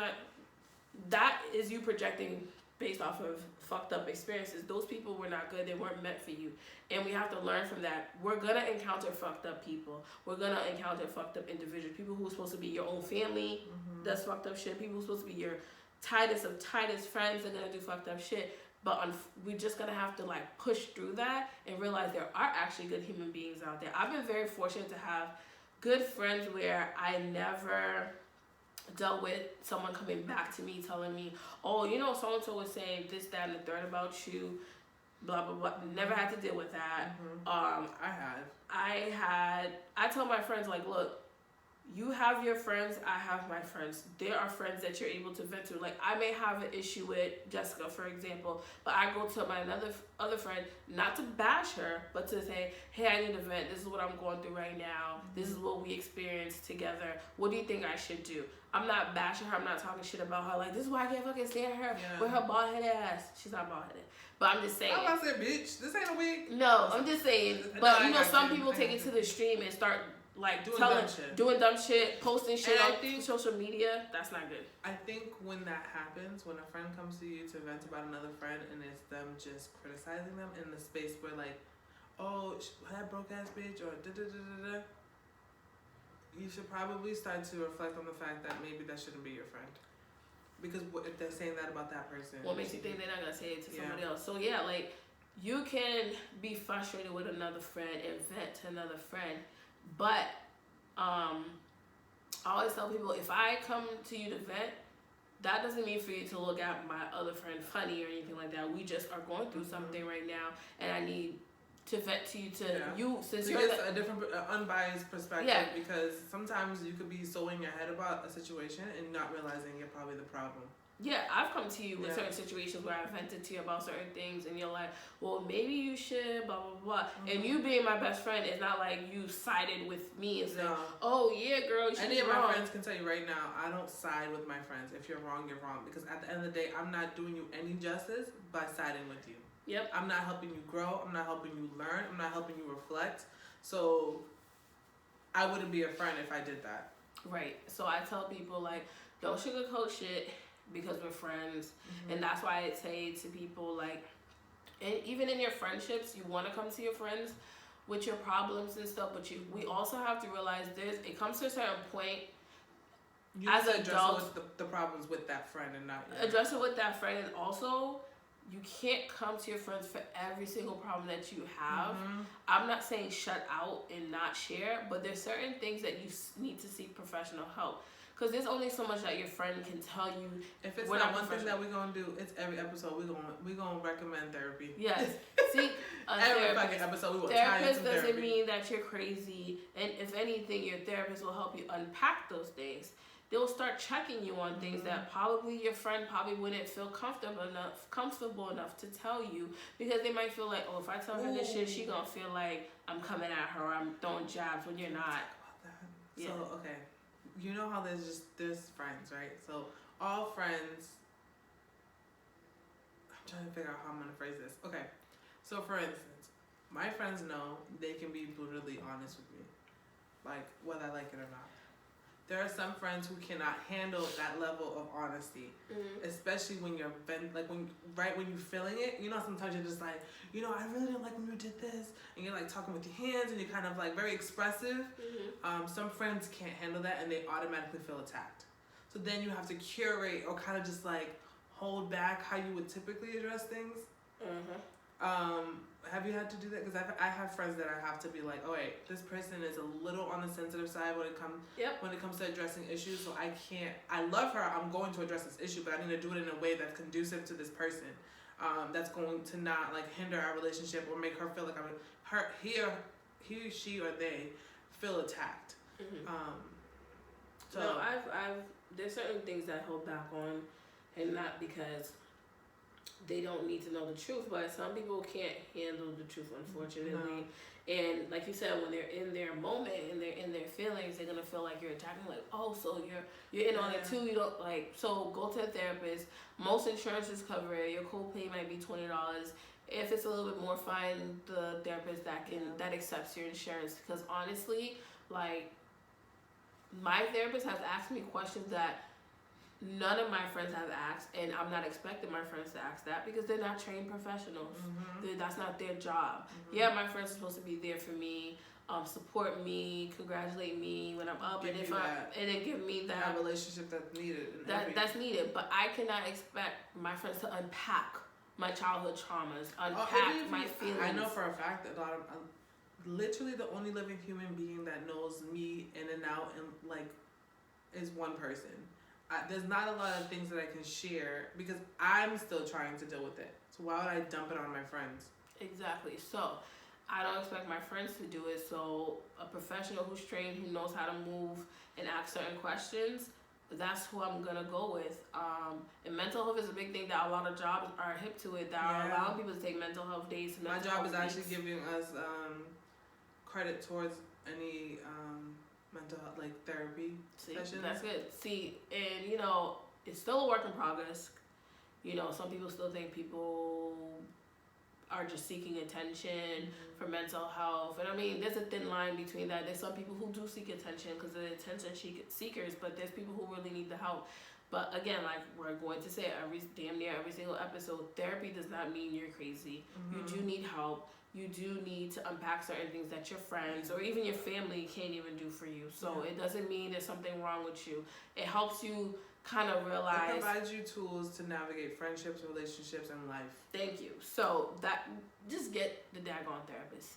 that is you projecting based off of fucked up experiences. Those people were not good. They weren't meant for you. And we have to learn from that. We're going to encounter fucked up people. We're going to encounter fucked up individuals. People who are supposed to be your own family, that's fucked up shit. People who are supposed to be your tightest of tightest friends are going to do fucked up shit. But we're just going to have to, like, push through that and realize there are actually good human beings out there. I've been very fortunate to have good friends where I never dealt with someone coming back to me telling me, oh, you know, so-and-so was saying this, that, and the third about you, blah, blah, blah. Never had to deal with that. I tell my friends, like, look, you have your friends, I have my friends. There are friends that you're able to vent to. Like, I may have an issue with Jessica, for example, but I go to my other friend, not to bash her, but to say, hey, I need a vent. This is what I'm going through right now. This is what we experienced together. What do you think I should do? I'm not bashing her. I'm not talking shit about her. Like, this is why I can't fucking stand her with her bald-headed ass. She's not bald-headed. But I'm just saying. I'm about to say, bitch, this ain't a wig. No, I'm just saying. But, you know, some people take it to the extreme and start like doing dumb shit, posting shit on social media. That's not good. I think when that happens, when a friend comes to you to vent about another friend and it's them just criticizing them in the space where like, oh, that broke ass bitch or da da da da da, you should probably start to reflect on the fact that maybe that shouldn't be your friend. Because if they're saying that about that person, what makes you think they're not gonna say it to somebody else? So yeah, like, you can be frustrated with another friend and vent to another friend. But I always tell people, if I come to you to vent, that doesn't mean for you to look at my other friend funny or anything like that. We just are going through something right now, and I need to vent to you you, since to you're get a different unbiased perspective, because sometimes you could be so in your head about a situation and not realizing you're probably the problem. Yeah, I've come to you with certain situations where I've vented to you about certain things, and you're like, well, maybe you should, blah, blah, blah. And you being my best friend, it's not like you sided with me and said, oh, yeah, girl, you should be wrong. Any of my friends can tell you right now, I don't side with my friends. If you're wrong, you're wrong. Because at the end of the day, I'm not doing you any justice by siding with you. Yep. I'm not helping you grow. I'm not helping you learn. I'm not helping you reflect. So I wouldn't be a friend if I did that. Right. So I tell people, like, don't sugarcoat shit, because we're friends. And that's why I say to people, like, and even in your friendships, you want to come to your friends with your problems and stuff, but we also have to realize it comes to a certain point. You as have to adults, address the problems with that friend and not you. Address it with that friend, and also you can't come to your friends for every single problem that you have. I'm not saying shut out and not share, but there's certain things that you need to seek professional help. Because there's only so much that your friend can tell you. If it's not one thing that we're going to do, it's every episode we're gonna recommend therapy. Yes. Seek a every fucking episode we will therapist doesn't mean that you're crazy. And if anything, your therapist will help you unpack those things. They'll start checking you on things that probably your friend wouldn't feel comfortable enough to tell you, because they might feel like, oh, if I tell her this shit, she gonna feel like I'm coming at her or I'm throwing jabs, when you're not. So, okay. You know how there's friends, right? So all friends, I'm trying to figure out how I'm gonna phrase this. Okay, so for instance, my friends know they can be brutally honest with me, like whether I like it or not. There are some friends who cannot handle that level of honesty, especially when you're when you're feeling it. You know, sometimes you're just like, you know, I really didn't like when you did this, and you're like talking with your hands, and you're kind of like very expressive. Some friends can't handle that, and they automatically feel attacked. So then you have to curate or kind of just like hold back how you would typically address things. Have you had to do that? Because I have friends that I have to be like, oh wait, this person is a little on the sensitive side when it comes to addressing issues. So I love her. I'm going to address this issue, but I need to do it in a way that's conducive to this person. That's going to not like hinder our relationship or make her feel like he, she, or they feel attacked. No, there's certain things that I hold back on, and not because they don't need to know the truth, but some people can't handle the truth, unfortunately. And like you said, when they're in their moment and they're in their feelings, they're gonna feel like you're attacking. Like, oh, so you're in on it too. You don't like. So go to a therapist. Most insurances cover it. Your copay might be $20. If it's a little bit more, find the therapist that accepts your insurance. Because honestly, like, my therapist has asked me questions that none of my friends have asked, and I'm not expecting my friends to ask that, because they're not trained professionals. That's not their job. Yeah, my friends are supposed to be there for me, support me, congratulate me when I'm up, and then give me that relationship that's needed. That's needed. But I cannot expect my friends to unpack my childhood traumas, unpack my feelings. I know for a fact that literally the only living human being that knows me in and out and like is one person. There's not a lot of things that I can share because I'm still trying to deal with it. So why would I dump it on my friends? Exactly. So I don't expect my friends to do it. So a professional who's trained, who knows how to move and ask certain questions, that's who I'm gonna go with. And mental health is a big thing that a lot of jobs are hip to it. That are allowing people to take mental health days. My job is actually giving us credit towards any mental health like therapy sessions. That's good. See, and you know, it's still a work in progress. You know, some people still think people are just seeking attention for mental health. And I mean, there's a thin line between that. There's some people who do seek attention because they're attention seekers, but there's people who really need the help. But again, like we're going to say damn near every single episode, therapy does not mean you're crazy. You do need help. You do need to unpack certain things that your friends or even your family can't even do for you. So it doesn't mean there's something wrong with you. It helps you kind of realize. It provides you tools to navigate friendships, relationships, and life. Thank you. So that just get the daggone therapist.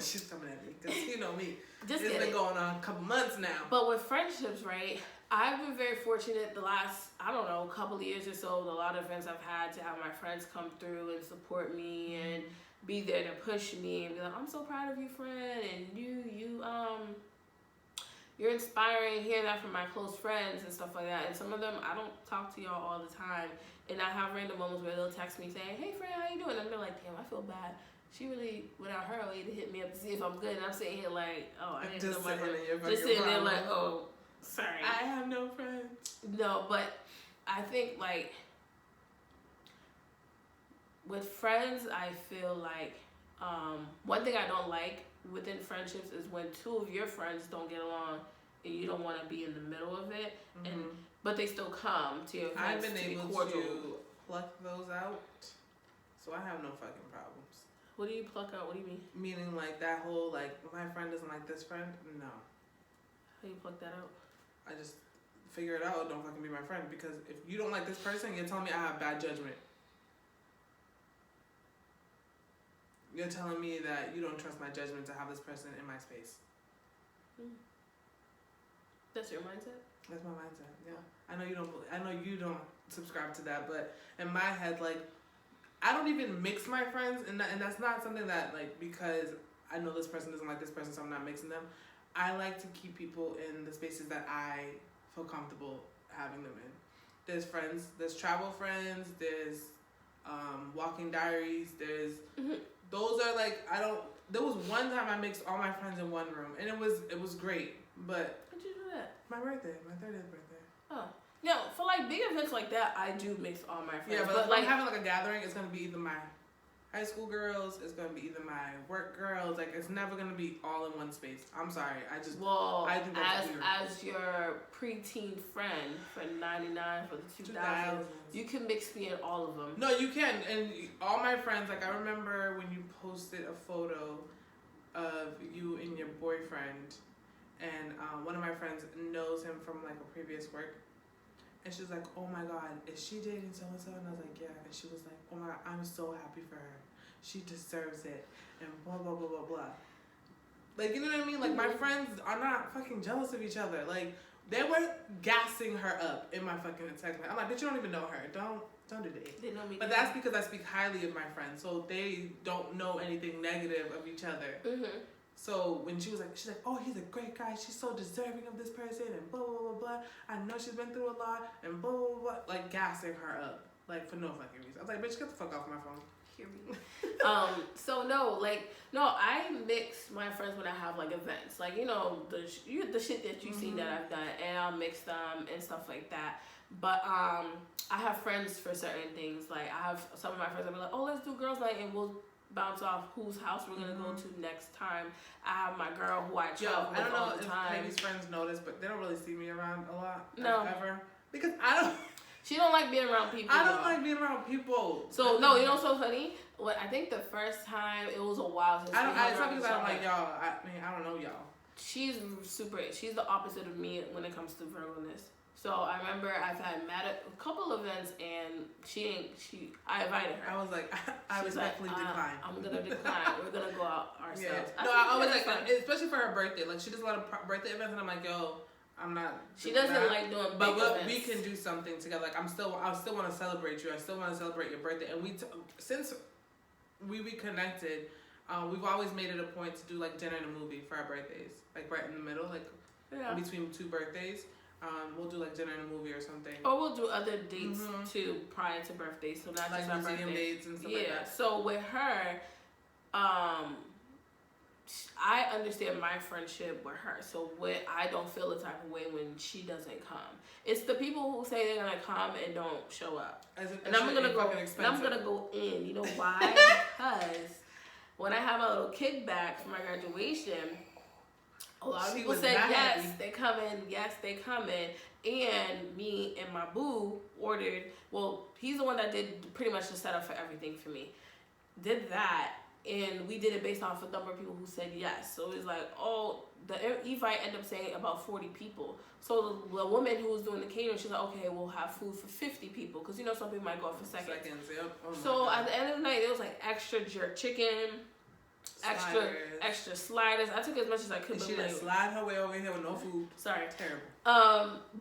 She's coming at me because you know me. It's been going on a couple months now. But with friendships, right? I've been very fortunate the last, I don't know, couple of years or so. A lot of events I've had to have my friends come through and support me and be there to push me and be like, I'm so proud of you, friend, and you're inspiring. Hear that from my close friends and stuff like that. And some of them, I don't talk to y'all all the time, and I have random moments where they'll text me saying, hey friend, how you doing? And I'm like, damn, I feel bad. She really went out her way to hit me up to see if I'm good, and I'm sitting here like, oh, I didn't know my friend. Just sitting there like, oh, sorry, I have no friends. No, but I think like with friends, I feel like one thing I don't like within friendships is when two of your friends don't get along and you don't want to be in the middle of it, but they still come to your friends. I've been able to pluck those out, so I have no fucking problems. What do you pluck out? What do you mean? Meaning like that whole like my friend doesn't like this friend. No. How do you pluck that out? I just figure it out. Don't fucking be my friend, because if you don't like this person, you're telling me I have bad judgment. You're telling me that you don't trust my judgment to have this person in my space. That's your mindset? That's my mindset. Yeah. I know you don't subscribe to that, but in my head, like, I don't even mix my friends, and that's not something that, like, because I know this person doesn't like this person, so I'm not mixing them. I like to keep people in the spaces that I feel comfortable having them in. There's friends, there's travel friends, there's walking diaries, there's those are like, there was one time I mixed all my friends in one room, and it was great, but how'd you do that? my 30th birthday. Oh. No, for like big events like that, I do mix all my friends. Yeah, but if I'm having like a gathering, it's gonna be either my high school girls, it's gonna be either my work girls. Like, it's never gonna be all in one space. I'm sorry, I think that's weird. As your preteen friend for 99 for the 2000s, you can mix me in all of them. No, you can, and all my friends. Like, I remember when you posted a photo of you and your boyfriend, and one of my friends knows him from like a previous work. And she was like, oh my God, is she dating so-and-so? And I was like, yeah. And she was like, oh my God, I'm so happy for her. She deserves it. And blah, blah, blah, blah, blah. Like, you know what I mean? Like, my friends are not fucking jealous of each other. Like, they were gassing her up in my fucking text. I'm like, bitch, you don't even know her. Don't do that. They know me. But that's because I speak highly of my friends. So they don't know anything negative of each other. So when she's like, oh, he's a great guy. She's so deserving of this person, and blah, blah, blah, blah. I know she's been through a lot, and blah, blah, blah, like gassing her up, like for no fucking reason. I was like, bitch, get the fuck off my phone. Hear me. So I mix my friends when I have like events, like, you know, the shit that you see that I've done, and I'll mix them and stuff like that. But I have friends for certain things. Like, I have some of my friends that be like, oh, let's do girls' night, and we'll bounce off whose house we're gonna go to next time. I have my girl who I travel with all the time. I don't know if Peggy's friends notice, but they don't really see me around a lot. No. Ever. Because I don't. She don't like being around people. I don't like being around people. So no, you know what's so funny? I think the first time, it was a while since it's not because I don't like y'all. I mean, I don't know y'all. She's the opposite of me when it comes to Virgo-ness. So I remember I've had a couple events, and I invited her. I was like, I respectfully decline. I'm gonna decline. We're gonna go out ourselves. Yeah. No, I always like, especially for her birthday. Like, she does a lot of birthday events, and I'm like, yo, I'm not. She doesn't like doing big events. We can do something together. Like, I still want to celebrate you. I still want to celebrate your birthday. And since we reconnected, we've always made it a point to do like dinner and a movie for our birthdays, like right in the middle, like. Yeah. in between 2 birthdays. We'll do like dinner and a movie or something. Or we'll do other dates too prior to birthdays, so not Like just our museum birthday. dates and stuff like that. So with her, I understand my friendship with her. So I don't feel the type of way when she doesn't come. It's the people who say they're gonna come and don't show up. And I'm gonna go in. You know why? Because when I have a little kickback for my graduation, a lot of people said yes, they coming. Yes, they coming. And me and my boo ordered. Well, he's the one that did pretty much the setup for everything for me. Did that. And we did it based off a number of people who said yes. So it was like, oh, the Evite ended up saying about 40 people. So the woman who was doing the catering, she's like, okay, we'll have food for 50 people. Because, you know, some people might go out for seconds. Yep. Oh so at the end of the night, it was like extra jerk chicken, extra sliders. I took as much as I could. And she didn't slide her way over here with no food. Sorry. Terrible.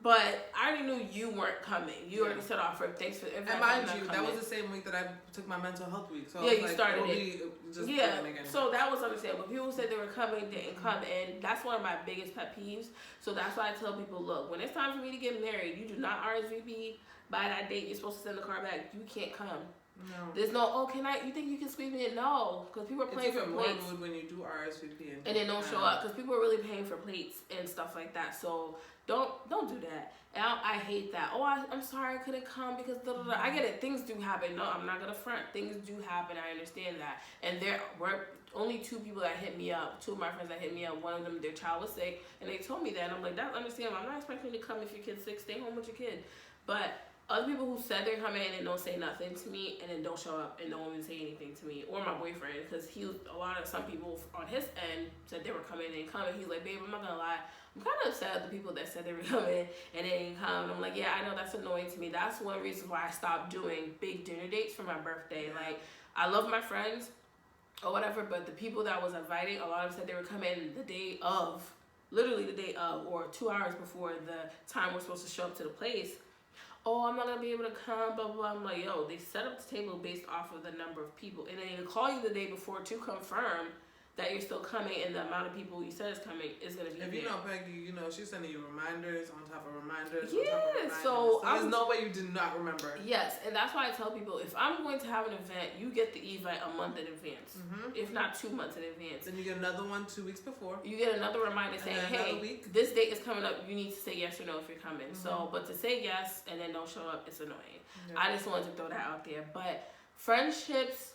But I already knew you weren't coming. You already said off for thanks for everything. And mind you, that was the same week that I took my mental health week. So you started it. Again. So that was understandable. People said they were coming, didn't come, and that's one of my biggest pet peeves. So that's why I tell people, look, when it's time for me to get married, you do not RSVP by that date. You're supposed to send the car back. You can't come. No. There's no, you think you can squeeze me in? No, because people are paying for plates. It's even more rude when you do RSVP and they don't show up, because people are really paying for plates and stuff like that. So don't do that. And I hate that. Oh, I'm sorry I couldn't come because I get it. Things do happen. No, I'm not gonna front. Things do happen. I understand that. And there were only 2 people that hit me up. 2 of my friends that hit me up. One of them, their child was sick, and they told me that. And I'm like, that's understandable. I'm not expecting you to come if your kid's sick. Stay home with your kid. But other people who said they're coming and don't say nothing to me, and then don't show up and don't even say anything to me, or my boyfriend, because some people on his end said they were coming and didn't come, and he's like, babe, I'm not gonna lie, I'm kind of upset at the people that said they were coming and they didn't come. And I'm like, yeah, I know that's annoying to me. That's one reason why I stopped doing big dinner dates for my birthday. Like, I love my friends or whatever, but the people that I was inviting, a lot of them said they were coming literally the day of, or 2 hours before the time we're supposed to show up to the place. Oh, I'm not gonna be able to come, blah, blah, blah. I'm like, yo, they set up the table based off of the number of people. And then they call you the day before to confirm that you're still coming, and the amount of people you said is coming is gonna be there. If you know Peggy, you know she's sending you reminders on top of reminders. Yeah, on top of reminders. so there's no way you did not remember. Yes, and that's why I tell people, if I'm going to have an event, you get the Evite a month in advance, if not 2 months in advance. Then you get another one 2 weeks before. You get another reminder saying, hey, this date is coming up. You need to say yes or no if you're coming. So, but to say yes and then don't show up, it's annoying. Yeah. I just wanted to throw that out there. But friendships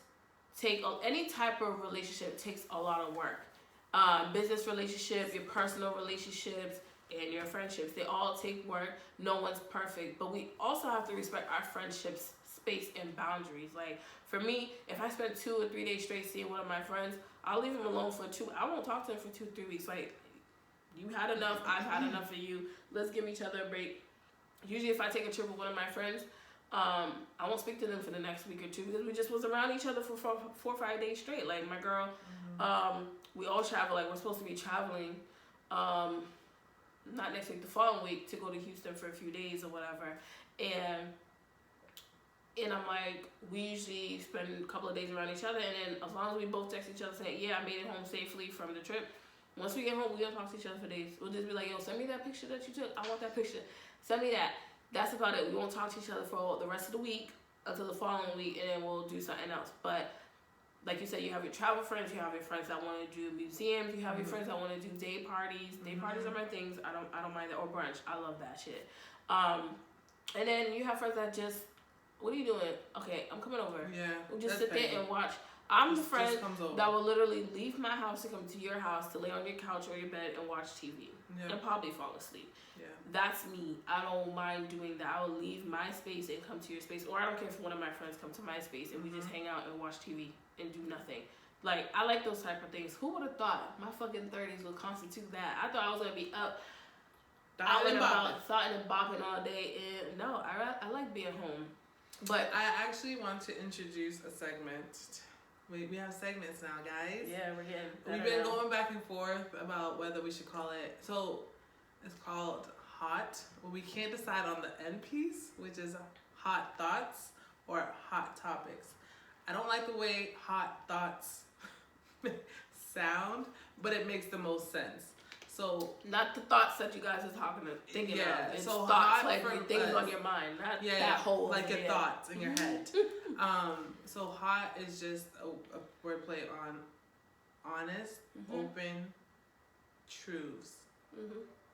any type of relationship takes a lot of work. Business relationship, your personal relationships, and your friendships, they all take work. No one's perfect, but we also have to respect our friendships' space and boundaries. Like, for me, if I spend 2 or 3 days straight seeing one of my friends, I'll leave him alone for 2. I won't talk to him for 2 or 3 weeks. Like, you had enough, I've had enough of you. Let's give each other a break. Usually, if I take a trip with one of my friends, I won't speak to them for the next week or 2 because we just was around each other for 4 or 5 days straight. Like, my girl, we all travel. Like, we're supposed to be traveling, not next week, the following week, to go to Houston for a few days or whatever. And I'm like, we usually spend a couple of days around each other, and then as long as we both text each other saying, yeah, I made it home safely from the trip, once we get home, we don't talk to each other for days. We'll just be like, yo, send me that picture that you took. I want that picture. Send me that. That's about it. We won't talk to each other for the rest of the week until the following week, and then we'll do something else. But like you said, you have your travel friends, you have your friends that want to do museums, you have your friends that want to do day parties. Day parties are my things. I don't mind that. Or brunch. I love that shit. And then you have friends that just, what are you doing? Okay, I'm coming over. Yeah. We'll just sit there and watch. I'm the friend that will literally leave my house to come to your house to lay on your couch or your bed and watch TV. And probably fall asleep. Yeah. That's me. I don't mind doing that. I will leave my space and come to your space. Or I don't care if one of my friends come to my space and we just hang out and watch TV and do nothing. Like, I like those type of things. Who would have thought my fucking 30s would constitute that? I thought I was going to be up, out and about, thoughting and bopping all day. And no, I like being home. But I actually want to introduce a segment. We have segments now, guys. Yeah, we're getting better. We've been going back and forth about whether we should call it. So it's called Hot. Well, we can't decide on the end piece, which is Hot Thoughts or Hot Topics. I don't like the way Hot Thoughts sound, but it makes the most sense. So not the thoughts that you guys are thinking of. It's so thoughts like things on your mind, not that whole like your thoughts in your head. So hot is just a wordplay on honest, open truths.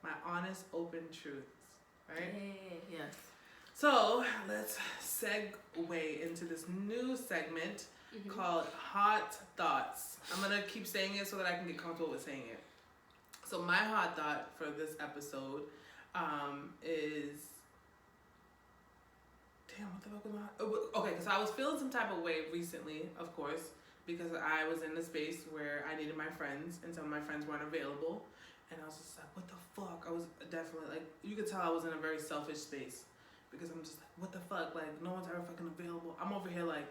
My honest, open truths, right? Yes. So let's segue into this new segment called Hot Thoughts. I'm gonna keep saying it so that I can get comfortable with saying it. So my hot thought for this episode is, damn, what the fuck was my, okay, because I was feeling some type of way recently, of course, because I was in a space where I needed my friends and some of my friends weren't available, and I was just like, what the fuck? I was definitely like, you could tell I was in a very selfish space, because I'm just like, what the fuck? Like, no one's ever fucking available. I'm over here like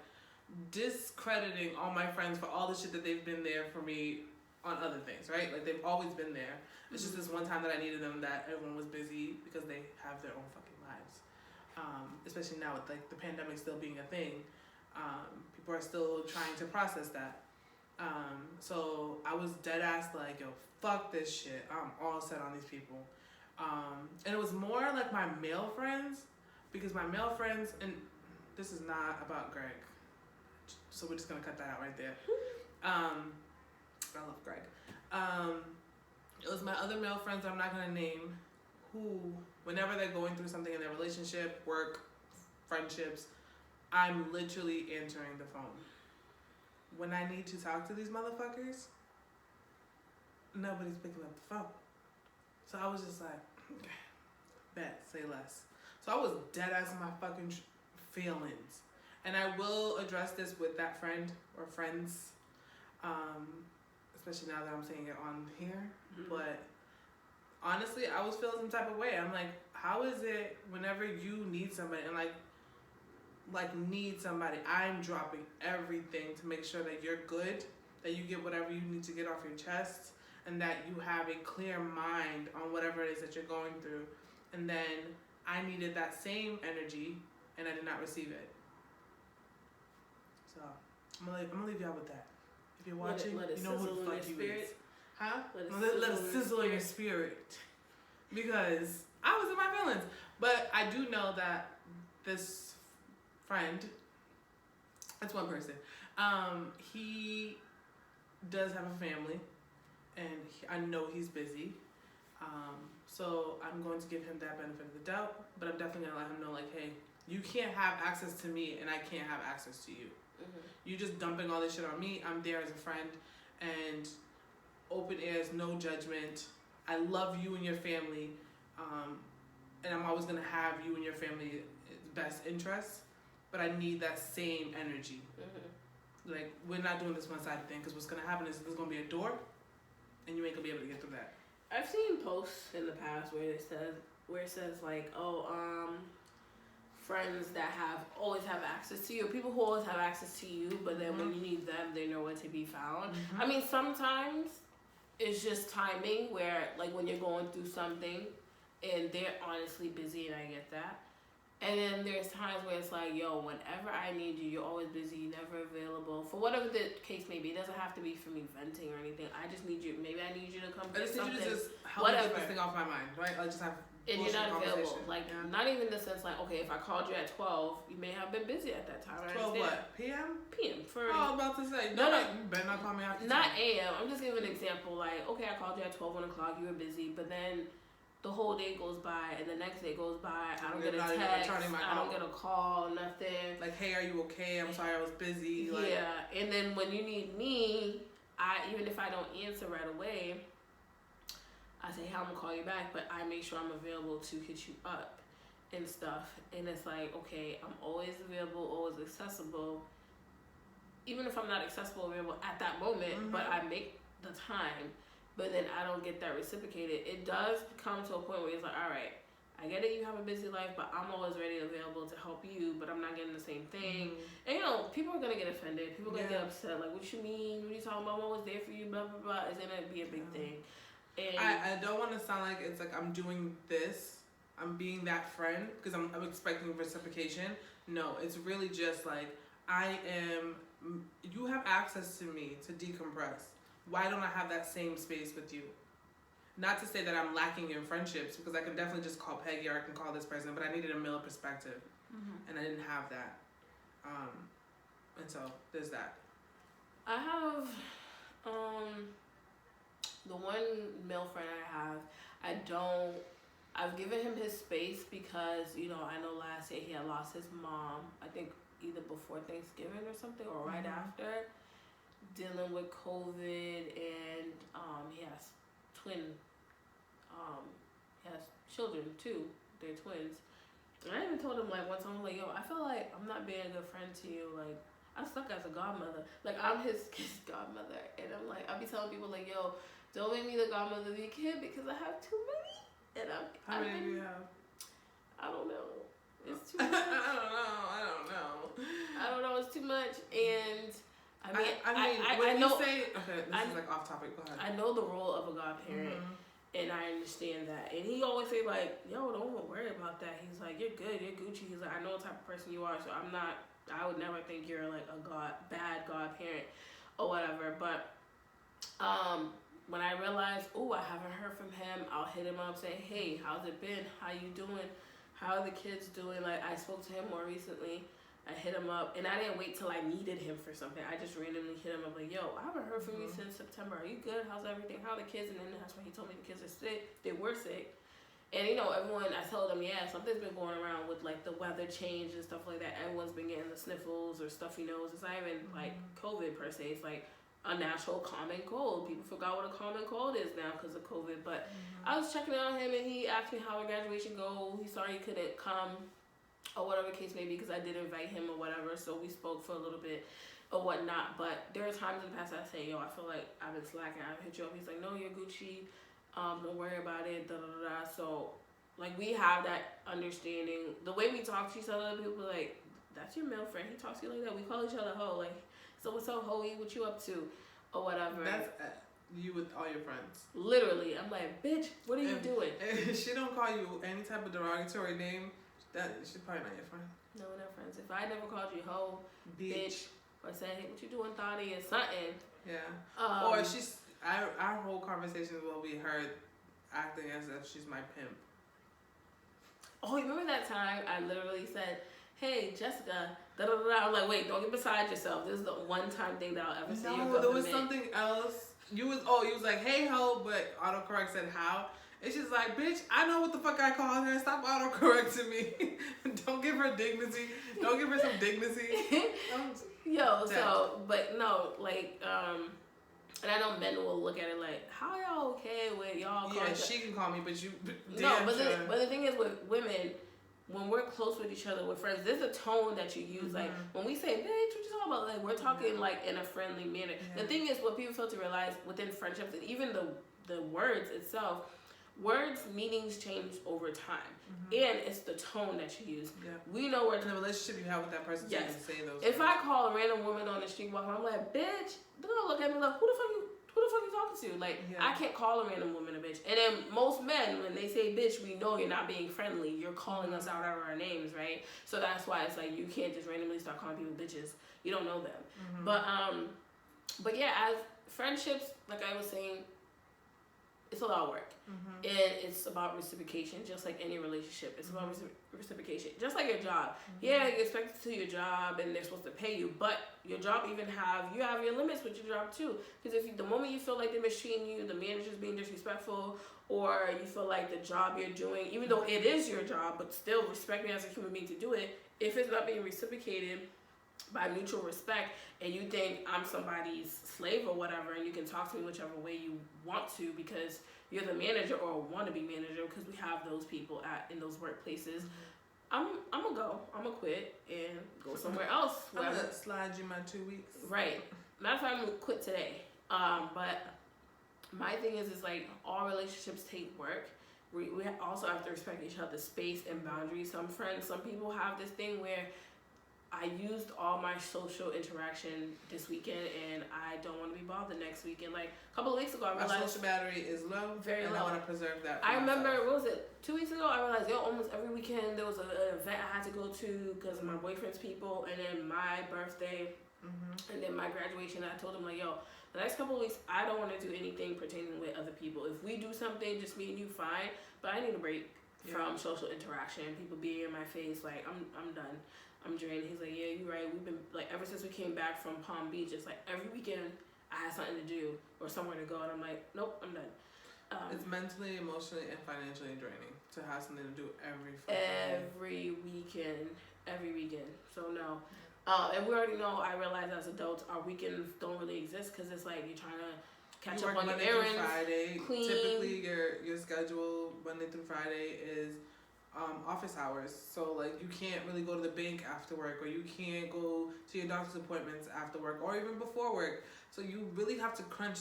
discrediting all my friends for all the shit that they've been there for me on other things, right? Like, they've always been there. It's just this one time that I needed them that everyone was busy because they have their own fucking lives. Especially now with like the pandemic still being a thing. People are still trying to process that. So I was dead ass like, yo, fuck this shit. I'm all set on these people. And it was more like my male friends, because my male friends, and this is not about Greg, so we're just gonna cut that out right there. I love Greg. It was my other male friends I'm not gonna name, who, whenever they're going through something in their relationship, work, friendships, I'm literally answering the phone. When I need to talk to these motherfuckers, nobody's picking up the phone. So I was just like, okay, bet, say less. So I was dead ass in my fucking feelings. And I will address this with that friend or friends, especially now that I'm saying it on here. But honestly, I was feeling some type of way. I'm like, how is it whenever you need somebody and like need somebody, I'm dropping everything to make sure that you're good, that you get whatever you need to get off your chest, and that you have a clear mind on whatever it is that you're going through. And then I needed that same energy, and I did not receive it. So I'm gonna leave y'all with that. If you're watching, you know who the fuck you is. Huh? Let it sizzle in your spirit. Because I was in my feelings. But I do know that this friend, that's one person, he does have a family, and I know he's busy. So I'm going to give him that benefit of the doubt, but I'm definitely gonna let him know, like, hey, you can't have access to me and I can't have access to you. You just dumping all this shit on me. I'm there as a friend, and open ears, no judgment. I love you and your family, and I'm always gonna have you and your family best interests, but I need that same energy. Like, we're not doing this one-sided thing, because what's gonna happen is there's gonna be a door, and you ain't gonna be able to get through that. I've seen posts in the past where it says like, friends that always have access to you, people who always have access to you, but then when you need them, they're nowhere to be found. I mean, sometimes it's just timing, where like when you're going through something and they're honestly busy, and I get that. And then there's times where it's like, yo, whenever I need you, you're always busy, you're never available. For whatever the case may be, it doesn't have to be for me venting or anything. I just need you. Maybe I need you to come get something. I just help me get this thing off my mind, right? Like, just have. And you're not available. Like, not even in the sense like, okay, if I called you at 12, you may have been busy at that time. 12 what? PM? PM. I was about to say, no, you better not call me after 12. Not AM. I'm just giving an example. Like, okay, I called you at 12, 1 o'clock, you were busy, but then the whole day goes by, and the next day goes by, I don't get a text, I don't get a call, nothing. Like, hey, are you okay? I'm sorry, I was busy. Like, yeah, and then when you need me, even if I don't answer right away, I say, hey, I'm gonna call you back, but I make sure I'm available to hit you up and stuff. And it's like, okay, I'm always available, always accessible, even if I'm not accessible, available at that moment, but I make the time. But then I don't get that reciprocated. It does come to a point where it's like, all right, I get it, you have a busy life, but I'm always ready and available to help you, but I'm not getting the same thing. And, you know, people are going to get offended. People are going to get upset. Like, what you mean? What are you talking about? I'm always there for you, blah, blah, blah. It's going to be a big thing. And I don't want to sound like it's like I'm doing this. I'm being that friend because I'm expecting reciprocation. No, it's really just like, you have access to me to decompress. Why don't I have that same space with you? Not to say that I'm lacking in friendships, because I can definitely just call Peggy or I can call this person, but I needed a male perspective, and I didn't have that. And so there's that. I have the one male friend I have. I've given him his space because I know last year he had lost his mom. I think either before Thanksgiving or something, or right after, dealing with COVID, and he has he has children too. They're twins. And I even told him once, I'm like, yo, I feel like I'm not being a good friend to you. Like, I'm stuck as a godmother. Like, I'm his kid's godmother, and I'm like, I'll be telling people like, yo, don't make me the godmother of your kid because I have too many. And How many do you have? I don't know. It's too much. I don't know. It's too much. And I when know. You say, okay, this is like off topic. Go ahead. I know the role of a godparent, and I understand that. And he always say like, "Yo, don't worry about that." He's like, "You're good. You're Gucci." He's like, "I know what type of person you are, so I'm not. I would never think you're like a bad godparent, or whatever." But when I realized, I haven't heard from him, I'll hit him up, say, "Hey, how's it been? How you doing? How are the kids doing?" Like, I spoke to him more recently. I hit him up, and I didn't wait till I needed him for something. I just randomly hit him up like, "Yo, I haven't heard from you since September. Are you good? How's everything? How are the kids?" And then that's when he told me the kids are sick. They were sick. And everyone, I told them, yeah, something's been going around with like the weather change and stuff like that. Everyone's been getting the sniffles or stuffy nose. It's not even like COVID per se. It's like a natural common cold. People forgot what a common cold is now because of COVID. But I was checking on him, and he asked me how our graduation go. He sorry he couldn't come, or whatever case may be, because I did invite him or whatever. So we spoke for a little bit or whatnot. But there are times in the past I say, yo, I feel like I've been slacking. I've hit you up. He's like, no, you're Gucci. Don't worry about it. Da da da da. So like we have that understanding. The way we talk to each other, people are like, that's your male friend. He talks to you like that. We call each other ho. Like, so what's up, Hoey? What you up to? Or whatever. That's you with all your friends. Literally. I'm like, bitch, what are you doing? If she don't call you any type of derogatory name, she's probably not your friend. No, we're not friends. If I never called you ho, bitch, or said, hey, what you doing, Thotty, or something. Yeah. Or our whole conversations will be her acting as if she's my pimp. Oh, you remember that time I literally said, hey, Jessica, da da da. I'm like, wait, don't get beside yourself. This is the one time thing that I'll ever say. No, there was something else. You was like, hey ho, but autocorrect said how. And she's like, bitch, I know what the fuck I called her. Stop autocorrecting me. Don't give her dignity. Don't give her some dignity. Yo, so, but no, like, and I know men will look at it like, how are y'all okay with y'all? Yeah, she can call me, but you. No, but the thing is with women, when we're close with each other, with friends, there's a tone that you use. Like when we say, bitch, what you talking about? Like we're talking like in a friendly manner. The thing is, what people fail to realize within friendships, and even the words itself, words meanings change over time, and it's the tone that you use. Yeah. We know where the relationship you have with that person. Yes. To say those. If I call a random woman on the street walking, I'm like, bitch, they're gonna look at me like, who the fuck you talking to? Like, I can't call a random woman a bitch. And then most men, when they say bitch, we know you're not being friendly. You're calling us out of our names, right? So that's why it's like you can't just randomly start calling people bitches. You don't know them. But yeah, as friendships, like I was saying, it's a lot of work. And it's about reciprocation, just like any relationship. It's about reciprocation. Just like your job. Yeah, you're expected to do your job and they're supposed to pay you, but your job even you have your limits with your job too. Because the moment you feel like they're mistreating you, the manager's being disrespectful, or you feel like the job you're doing, even though it is your job, but still respect me as a human being to do it, if it's not being reciprocated by mutual respect, and you think I'm somebody's slave or whatever, and you can talk to me whichever way you want to because you're the manager or wannabe manager, because we have those people in those workplaces. I'm gonna quit and go somewhere else. I'm gonna slide you my 2 weeks. Right. Matter of fact, I'm gonna quit today. But my thing is like all relationships take work. We also have to respect each other's space and boundaries. Some people have this thing where I used all my social interaction this weekend, and I don't want to be bothered next weekend. Like a couple of weeks ago, I realized my social battery is low, very and low. I want to preserve that. I remember, what was it, 2 weeks ago? I realized, almost every weekend there was an event I had to go to because of my boyfriend's people, and then my birthday, And then my graduation, I told him like, yo, the next couple of weeks, I don't want to do anything pertaining with other people. If we do something, just me and you, fine. But I need a break from social interaction, people being in my face. Like, I'm done. I'm drained. He's like, yeah, you're right. We've been, like, ever since we came back from Palm Beach, it's like every weekend I had something to do or somewhere to go. And I'm like, nope, I'm done. It's mentally, emotionally, and financially draining to have something to do every weekend. So no. And we already know, I realize as adults, our weekends don't really exist because it's like you're trying to catch up on your errands, Friday. clean. Typically, your schedule Monday through Friday is office hours. So like you can't really go to the bank after work, or you can't go to your doctor's appointments after work, or even before work. So you really have to crunch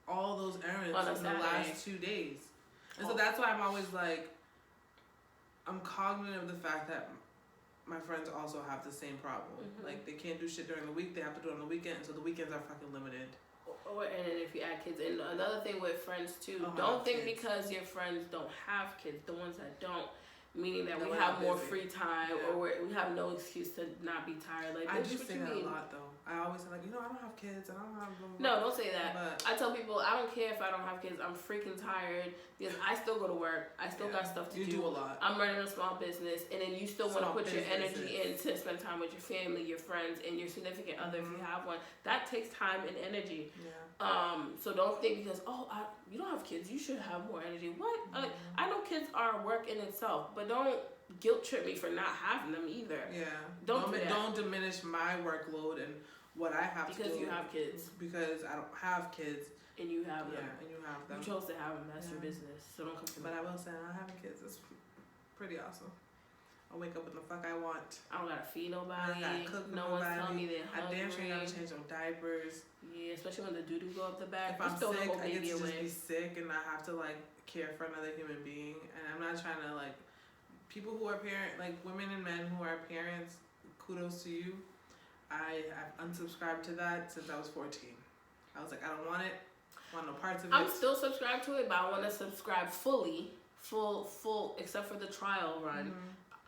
all those errands in the last 2 days. And so that's why I'm always like, I'm cognizant of the fact that my friends also have the same problem. Like, they can't do shit during the week, they have to do it on the weekend, so the weekends are fucking limited. And then if you add kids, and another thing with friends too, don't think because your friends don't have kids, the ones that don't, meaning that we have more free time, or we have no excuse to not be tired. Like, I do say that a lot though. I always say like, I don't have kids, and I don't have. No, don't say that. But I tell people I don't care if I don't have kids. I'm freaking tired because I still go to work. I still got stuff to do. You do a lot. I'm running a small business, and then you still want to put your energy in to spend time with your family, your friends, and your significant other if you have one. That takes time and energy. So don't think because you don't have kids, you should have more energy. What? I know kids are work in itself, but don't guilt trip me for not having them either. Don't diminish my workload and what I have to do. Because you have kids. Because I don't have kids. And you have them. And you have them. You chose to have them. That's your business. So don't come to me. But I will say, not having kids is pretty awesome. I wake up when the fuck I want. I don't gotta feed nobody. I gotta cook no one's telling me they're hungry. I damn sure ain't gotta change no diapers. Yeah, especially when the doo-doo go up the back. If I'm sick, I get to just be sick and I have to like care for another human being. And I'm not trying to like, people who are women and men who are parents, kudos to you. I've unsubscribed to that since I was 14. I was like, I don't want it. I want no parts of it. I'm still subscribed to it, but I want to subscribe fully, full, except for the trial run.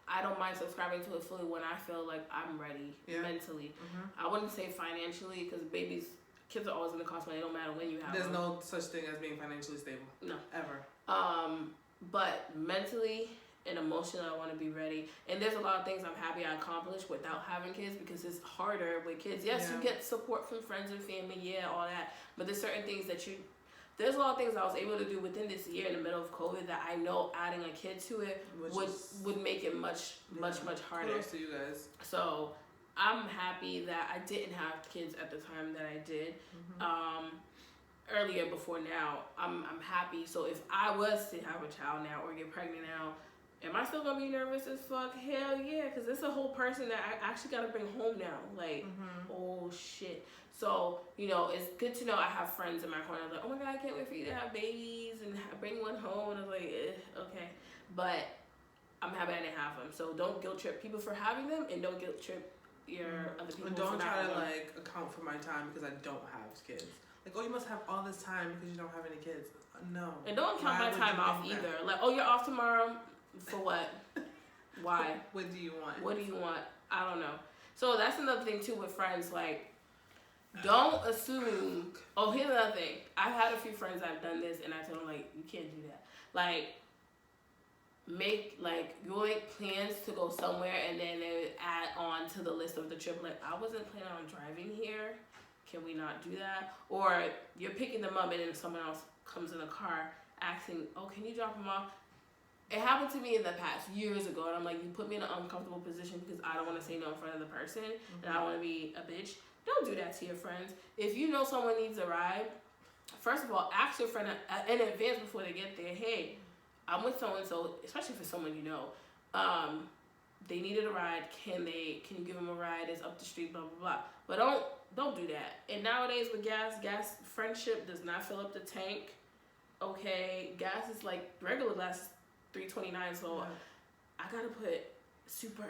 I don't mind subscribing to it fully when I feel like I'm ready mentally. I wouldn't say financially because kids are always going to cost money no matter when you have them. There's no such thing as being financially stable. No. Ever. But mentally and emotionally, I want to be ready. And there's a lot of things I'm happy I accomplished without having kids because it's harder with kids. Yes, you get support from friends and family, all that. But there's certain things that there's a lot of things I was able to do within this year in the middle of COVID that I know adding a kid to it would make it much harder. Kudos to you guys. So I'm happy that I didn't have kids at the time that I did. Earlier before now, I'm happy. So if I was to have a child now or get pregnant now, am I still gonna be nervous as fuck? Hell yeah, because it's a whole person that I actually gotta bring home now. Like, oh shit. So, it's good to know I have friends in my corner. Like, oh my God, I can't wait for you to have babies and bring one home. And I was like, okay. But I'm happy I didn't have them. So don't guilt trip people for having them, and don't guilt trip your other people. And don't try to account for my time because I don't have kids. Like, you must have all this time because you don't have any kids. No. And don't count my time off either. Like, you're off tomorrow. For what? Why? What do you want? What do you want? I don't know. So that's another thing too with friends. Like, don't assume. Here's another thing. I've had a few friends that have done this, and I told them like, you can't do that. Like, you'll make plans to go somewhere, and then they add on to the list of the trip. Like, I wasn't planning on driving here. Can we not do that? Or you're picking them up, and then someone else comes in the car asking, can you drop them off? It happened to me in the past, years ago, and I'm like, you put me in an uncomfortable position because I don't want to say no in front of the person, and I don't want to be a bitch. Don't do that to your friends. If you know someone needs a ride, first of all, ask your friend in advance before they get there, hey, I'm with so-and-so, especially for someone you know, they needed a ride, can you give them a ride, it's up the street, blah, blah, blah. But don't do that. And nowadays with gas, friendship does not fill up the tank, okay? Gas is like, regular gas is $3.29, so I gotta put super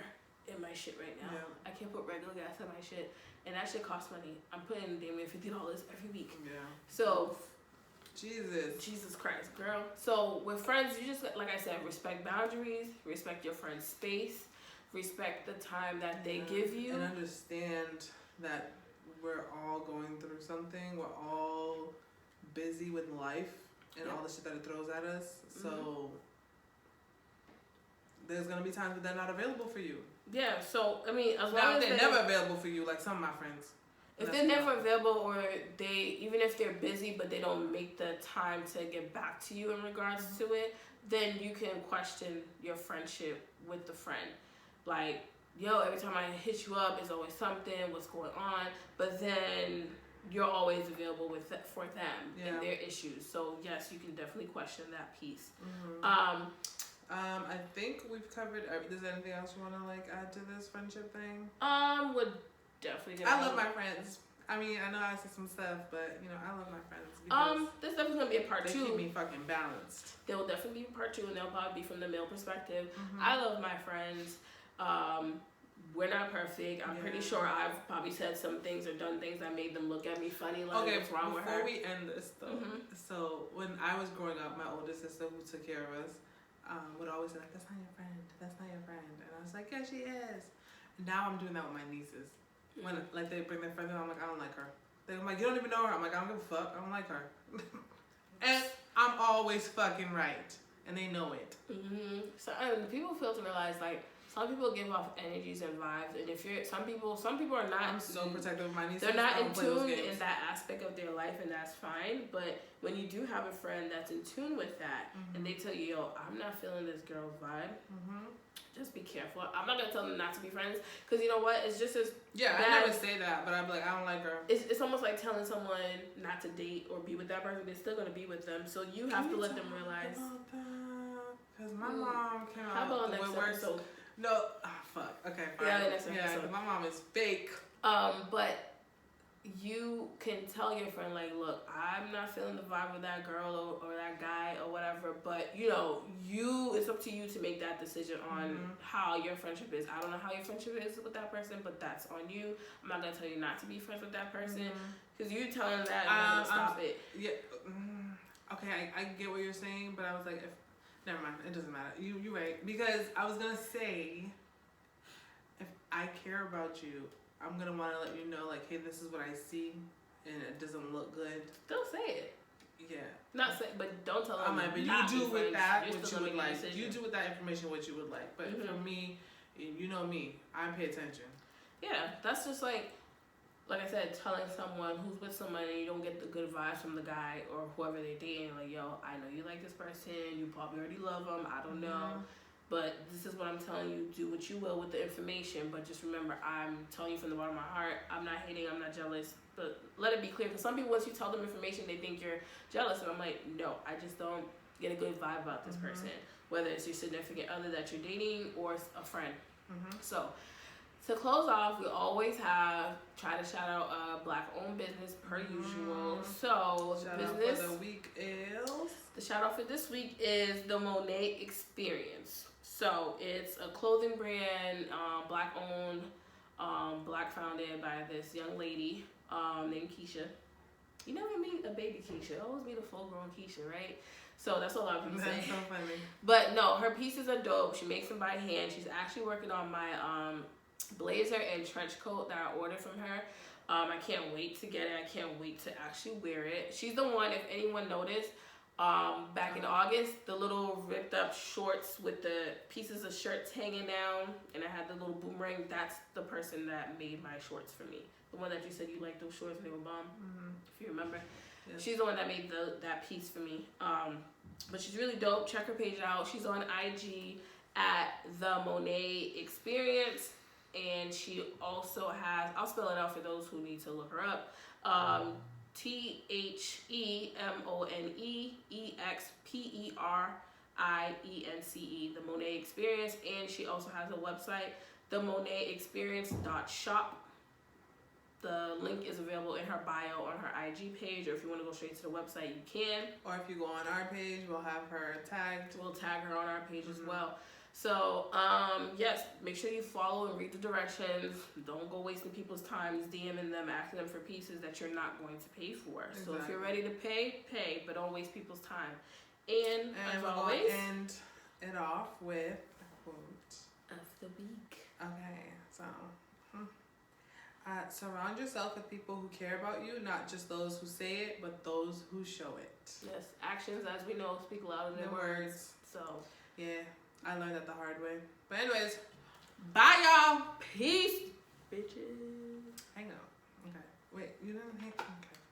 in my shit right now. I can't put regular gas in my shit, and that shit costs money. I'm putting damn near $50 every week. So, Jesus Christ, girl. So with friends, you just, like I said, respect boundaries, respect your friend's space, respect the time that they give you, and understand that we're all going through something. We're all busy with life and all the shit that it throws at us. So there's gonna be times that they're not available for you. Yeah. So I mean, as long Now, as if they're never available for you, like some of my friends. If they're never available, or they, even if they're busy but they don't make the time to get back to you in regards to it, then you can question your friendship with the friend. Like, yo, every time I hit you up, it's always something, what's going on? But then you're always available for them and their issues. So yes, you can definitely question that piece. I think we've covered. Is there anything else you want to like add to this friendship thing? Would definitely. I love my friends. I mean, I know I said some stuff, but you know, I love my friends. Because there's definitely gonna be a part 2. They keep me fucking balanced. There will definitely be a part 2, and they'll probably be from the male perspective. I love my friends. We're not perfect. I'm pretty sure I've probably said some things or done things that made them look at me funny. Like, what's wrong with her? Before we end this, though, so when I was growing up, my older sister who took care of us would always say, like, that's not your friend. That's not your friend. And I was like, yeah, she is. And now I'm doing that with my nieces. When like they bring their friend in, I'm like, I don't like her. They're like, you don't even know her. I'm like, I don't give a fuck. I don't like her. And I'm always fucking right, and they know it. So people fail to realize, like, some people give off energies and vibes, and if you're some people are not. I'm so protective of my nieces. They're not in tune in that aspect of their life, and that's fine. But when you do have a friend that's in tune with that, and they tell you, yo, I'm not feeling this girl's vibe. Just be careful. I'm not gonna tell them not to be friends, because you know what? It's just as bad. I never say that, but I'm like, I don't like her. It's almost like telling someone not to date or be with that person. They're still gonna be with them, so you have to let them realize. Because my mom came out. How about next episode? No, fuck. Okay, fine. Yeah, next episode. Yeah, my mom is fake. But you can tell your friend, like, look, I'm not feeling the vibe of that girl or that guy or whatever, but you know, it's up to you to make that decision on how your friendship is. I don't know how your friendship is with that person, but that's on you. I'm not gonna tell you not to be friends with that person, because you telling them that and stop it. Yeah. Okay, I get what you're saying, but I was like, never mind, it doesn't matter. You're right, because I was gonna say, if I care about you, I'm gonna want to let you know, like, hey, this is what I see, and it doesn't look good. Don't say it. Yeah. Not say, but don't tell them. But you do with that what you would like. You do with that information what you would like. But for me, you know me, I pay attention. Yeah, that's just like I said, telling someone who's with somebody and you don't get the good vibes from the guy or whoever they're dating, like, yo, I know you like this person, you probably already love them, I don't know. But this is what I'm telling you. Do what you will with the information. But just remember, I'm telling you from the bottom of my heart. I'm not hating. I'm not jealous. But let it be clear. Because some people, once you tell them information, they think you're jealous. And I'm like, no. I just don't get a good vibe about this person. Whether it's your significant other that you're dating or a friend. So, to close off, we always try to shout out a Black-owned business per usual. So, business for the week is... The shout out for this week is the Monet Experience. So it's a clothing brand, Black owned, Black founded by this young lady named Keisha. You never meet a baby Keisha, you always meet a full grown Keisha, right? So that's what a lot of people say. That's so funny. But no, her pieces are dope. She makes them by hand. She's actually working on my blazer and trench coat that I ordered from her. I can't wait to get it. I can't wait to actually wear it. She's the one, if anyone noticed, back in August, the little ripped up shorts with the pieces of shirts hanging down, and I had the little boomerang. That's the person that made my shorts for me. The one that you said you liked those shorts and they were bomb, if you remember. Yes. She's the one that made that piece for me. But she's really dope. Check her page out. She's on IG at the Monet Experience, and she also has, I'll spell it out for those who need to look her up. TheMoneXperience, the Monet Experience, and she also has a website, themonetexperience.shop. The link is available in her bio on her IG page, or if you want to go straight to the website, you can. Or if you go on our page, we'll have her tagged. We'll tag her on our page as well. So, yes, make sure you follow and read the directions. Don't go wasting people's time, DMing them, asking them for pieces that you're not going to pay for. Exactly. So if you're ready to pay, but don't waste people's time. And as always, end it off with a quote of the week. Okay, so Surround yourself with people who care about you, not just those who say it, but those who show it. Yes, actions, as we know, speak louder than words. So, yeah, I learned that the hard way. But anyways, bye y'all. peace, bitches. Hang on. Okay. Wait, you didn't hang. Okay.